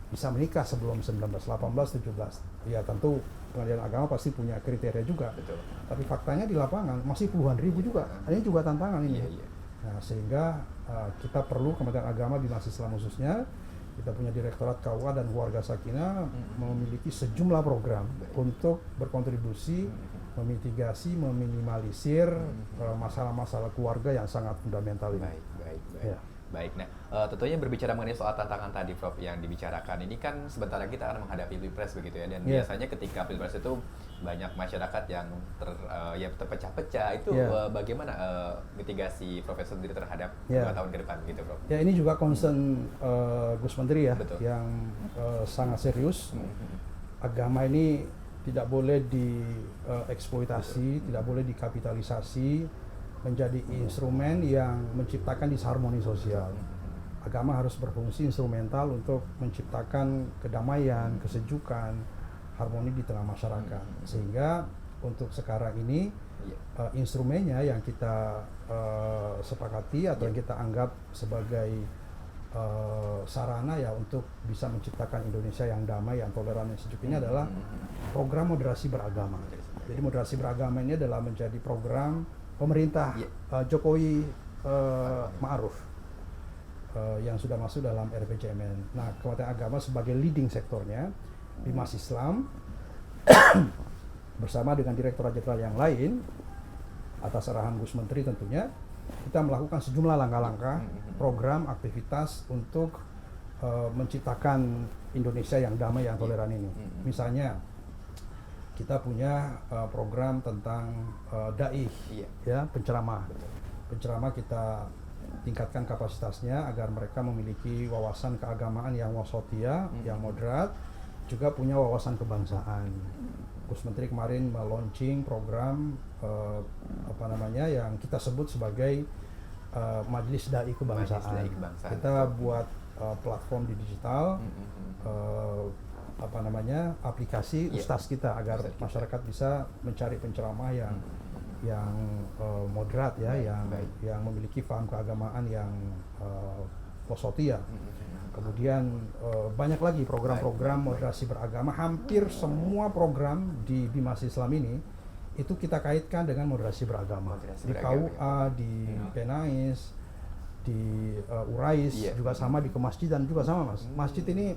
bisa menikah sebelum 19, 18, 17. Ya tentu pengadilan agama pasti punya kriteria juga. Tapi faktanya di lapangan masih puluhan ribu juga. Ini juga tantangan ini. Nah, sehingga kita perlu Kementerian Agama Bimas Islam khususnya, kita punya Direktorat KUA dan Keluarga Sakinah memiliki sejumlah program untuk berkontribusi memitigasi, meminimalisir masalah-masalah keluarga yang sangat fundamental ini. Baik, nah tentunya berbicara mengenai soal tantangan tadi Prof yang dibicarakan ini kan sebentar lagi kita akan menghadapi Pilpres begitu ya, dan biasanya ketika Pilpres itu banyak masyarakat yang terpecah-pecah itu bagaimana mitigasi Profesor sendiri terhadap 2 tahun ke depan gitu Prof? Ya ini juga concern Gus Menteri ya, yang sangat serius. Agama ini tidak boleh dieksploitasi, tidak boleh dikapitalisasi menjadi instrumen yang menciptakan disharmoni sosial. Agama harus berfungsi instrumental untuk menciptakan kedamaian, kesejukan, harmoni di tengah masyarakat. Sehingga untuk sekarang ini instrumennya yang kita sepakati atau yang kita anggap sebagai sarana ya untuk bisa menciptakan Indonesia yang damai, yang toleran, yang sejuk ini adalah program moderasi beragama. Jadi moderasi beragama ini adalah menjadi program pemerintah Jokowi Ma'ruf yang sudah masuk dalam RPJMN. Nah, Kementerian Agama sebagai leading sektornya, Bimas Islam bersama dengan Direktorat Jenderal yang lain atas arahan Gus Menteri tentunya, kita melakukan sejumlah langkah-langkah program aktivitas untuk menciptakan Indonesia yang damai, yang toleran ini. Misalnya kita punya program tentang dai, ya, penceramah. Penceramah kita tingkatkan kapasitasnya agar mereka memiliki wawasan keagamaan yang wasatiyah, yang moderat, juga punya wawasan kebangsaan. Gus Menteri kemarin meluncing program yang kita sebut sebagai Majelis Dai Kebangsaan. Kita buat platform di digital, aplikasi ustaz kita agar masyarakat bisa mencari penceramah yang moderat, ya, yang memiliki paham keagamaan yang wasatiyah. Kemudian banyak lagi program-program moderasi beragama. Hampir semua program di Bimas Islam ini itu kita kaitkan dengan moderasi beragama. Di KUA, di Penais, di Urais, juga sama, di kemasjidan juga sama, Mas. Masjid ini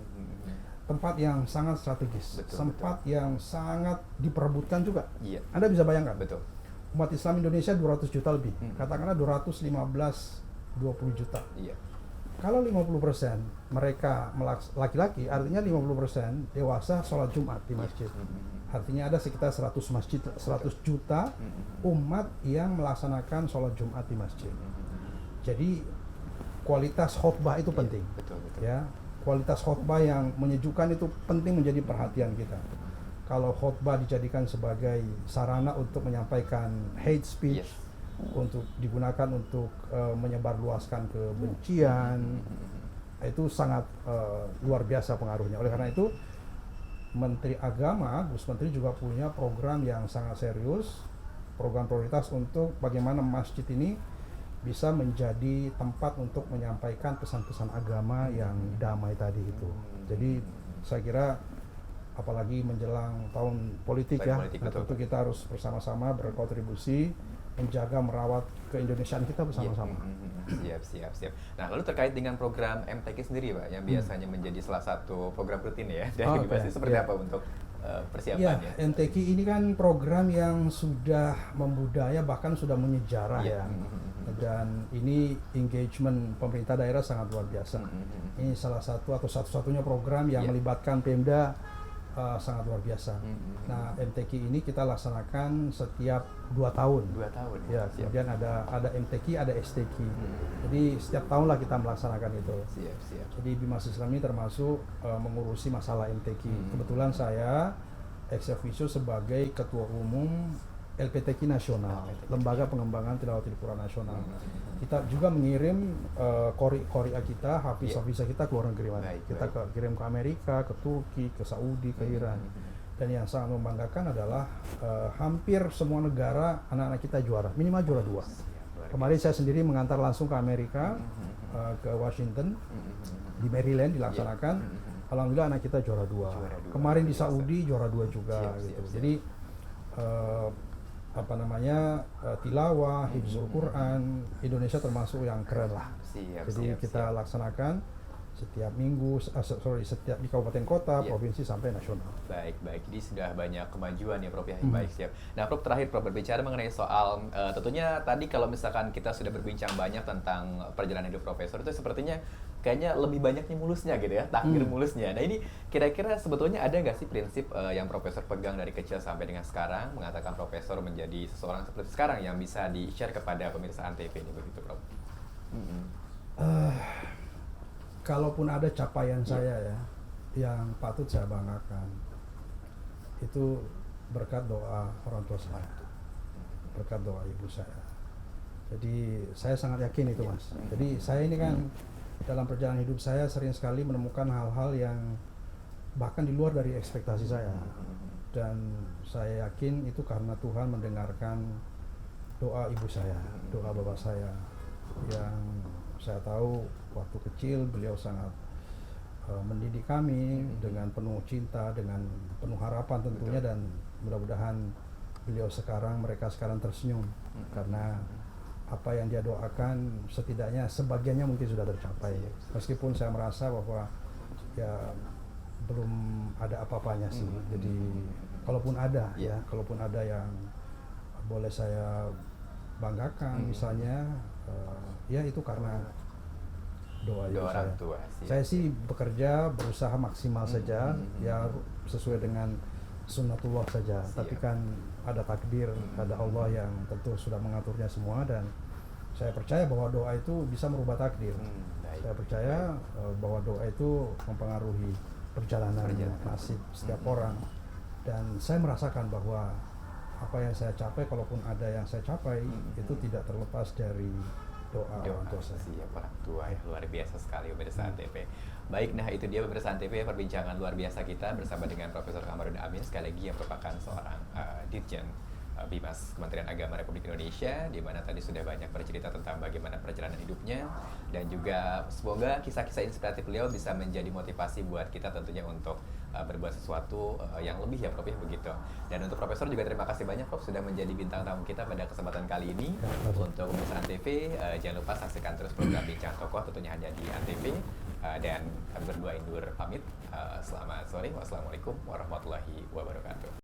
tempat yang sangat strategis, tempat yang sangat diperebutkan juga. Anda bisa bayangkan, umat Islam Indonesia 200 juta lebih, katakanlah 220 juta. Kalau 50% mereka laki-laki, artinya 50% dewasa sholat Jumat di masjid. Artinya ada sekitar 100 masjid, 100 juta umat yang melaksanakan sholat Jumat di masjid. Jadi kualitas khutbah itu penting. Ya, kualitas khutbah yang menyejukkan itu penting menjadi perhatian kita. Kalau khutbah dijadikan sebagai sarana untuk menyampaikan hate speech, untuk digunakan untuk menyebarluaskan kebencian, itu sangat luar biasa pengaruhnya. Oleh karena itu, Menteri Agama, Gus Menteri juga punya program yang sangat serius, program prioritas untuk bagaimana masjid ini bisa menjadi tempat untuk menyampaikan pesan-pesan agama yang damai tadi itu. Jadi saya kira apalagi menjelang tahun politik, tentu kita harus bersama-sama berkontribusi menjaga, merawat keindonesiaan kita bersama-sama. Siap. Nah, lalu terkait dengan program MTQ sendiri, Pak, yang biasanya menjadi salah satu program rutin ya dari Bimas, seperti apa untuk persiapannya? Ya, MTQ ini kan program yang sudah membudaya, bahkan sudah menyejarah, ya. Dan ini engagement pemerintah daerah sangat luar biasa. Ini salah satu atau satu-satunya program yang melibatkan Pemda sangat luar biasa. Nah, MTQ ini kita laksanakan setiap 2 tahun. 2 tahun. Ya, kemudian ada MTQ, ada STQ. Jadi setiap tahun lah kita melaksanakan itu. Siap. Jadi Bimas Islam ini termasuk mengurusi masalah MTQ. Kebetulan saya ex officio sebagai ketua umum LPTQ Nasional, Lembaga Pengembangan Tilawatil Quran Nasional. Kita juga mengirim qori kita, hafiz-hafiz kita ke luar negeri. Kita kirim ke Amerika, ke Turki, ke Saudi, ke Iran. Dan yang sangat membanggakan adalah hampir semua negara anak-anak kita juara, minimal juara 2. Kemarin saya sendiri mengantar langsung ke Amerika, ke Washington, di Maryland dilaksanakan. Alhamdulillah anak kita juara 2. Kemarin di Saudi juara 2 juga. Jadi tilawah, hifzul Quran, Indonesia termasuk yang keren lah. Jadi kita laksanakan setiap minggu, setiap di kabupaten kota, provinsi sampai nasional. Baik. Jadi sudah banyak kemajuan ya, Prof, ya. Baik, siap. Nah, Prof, terakhir Prof, berbicara mengenai soal tentunya tadi kalau misalkan kita sudah berbincang banyak tentang perjalanan hidup Profesor, itu sepertinya kayaknya lebih banyaknya mulusnya gitu ya, takdir mulusnya. Nah, ini kira-kira sebetulnya ada nggak sih prinsip yang Profesor pegang dari kecil sampai dengan sekarang, mengatakan Profesor menjadi seseorang seperti sekarang yang bisa di-share kepada pemirsa Antv ini, begitu, Prof? Kalaupun ada capaian saya ya, yang patut saya banggakan, itu berkat doa orang tua saya, berkat doa ibu saya. Jadi saya sangat yakin itu, Mas. Jadi saya ini kan dalam perjalanan hidup saya sering sekali menemukan hal-hal yang bahkan di luar dari ekspektasi saya. Dan saya yakin itu karena Tuhan mendengarkan doa ibu saya, doa bapak saya, yang saya tahu waktu kecil beliau sangat mendidik kami dengan penuh cinta, dengan penuh harapan tentunya. Betul. Dan mudah-mudahan mereka sekarang tersenyum karena apa yang dia doakan setidaknya sebagiannya mungkin sudah tercapai. Meskipun saya merasa bahwa ya belum ada apa-apanya sih. Jadi kalaupun ada kalaupun ada yang boleh saya banggakan misalnya, ya itu karena doa ibu Doa orang saya. tua. Saya sih bekerja berusaha maksimal saja, ya sesuai dengan sunnatullah saja. Tapi kan ada takdir, ada Allah yang tentu sudah mengaturnya semua, dan saya percaya bahwa doa itu bisa merubah takdir. Saya percaya bahwa doa itu mempengaruhi perjalanan nasib setiap orang, dan saya merasakan bahwa apa yang saya capai, kalaupun ada yang saya capai, itu tidak terlepas dari doa orang tua saya. Siap, orang tua ya, luar biasa sekali pemirsa Antv. Baik, nah itu dia pemirsa Antv, perbincangan luar biasa kita bersama dengan Profesor Kamarudin Amin, sekali lagi yang merupakan seorang Dirjen Bimas Kementerian Agama Republik Indonesia, di mana tadi sudah banyak bercerita tentang bagaimana perjalanan hidupnya, dan juga semoga kisah-kisah inspiratif beliau bisa menjadi motivasi buat kita tentunya untuk berbuat sesuatu yang lebih ya Prof ya, begitu. Dan untuk Profesor juga terima kasih banyak Prof sudah menjadi bintang tamu kita pada kesempatan kali ini. Untuk pemirsa Antv, jangan lupa saksikan terus program Bincang Tokoh tentunya hanya di Antv. Dan kami berdua undur pamit. Selamat sore, wassalamualaikum warahmatullahi wabarakatuh.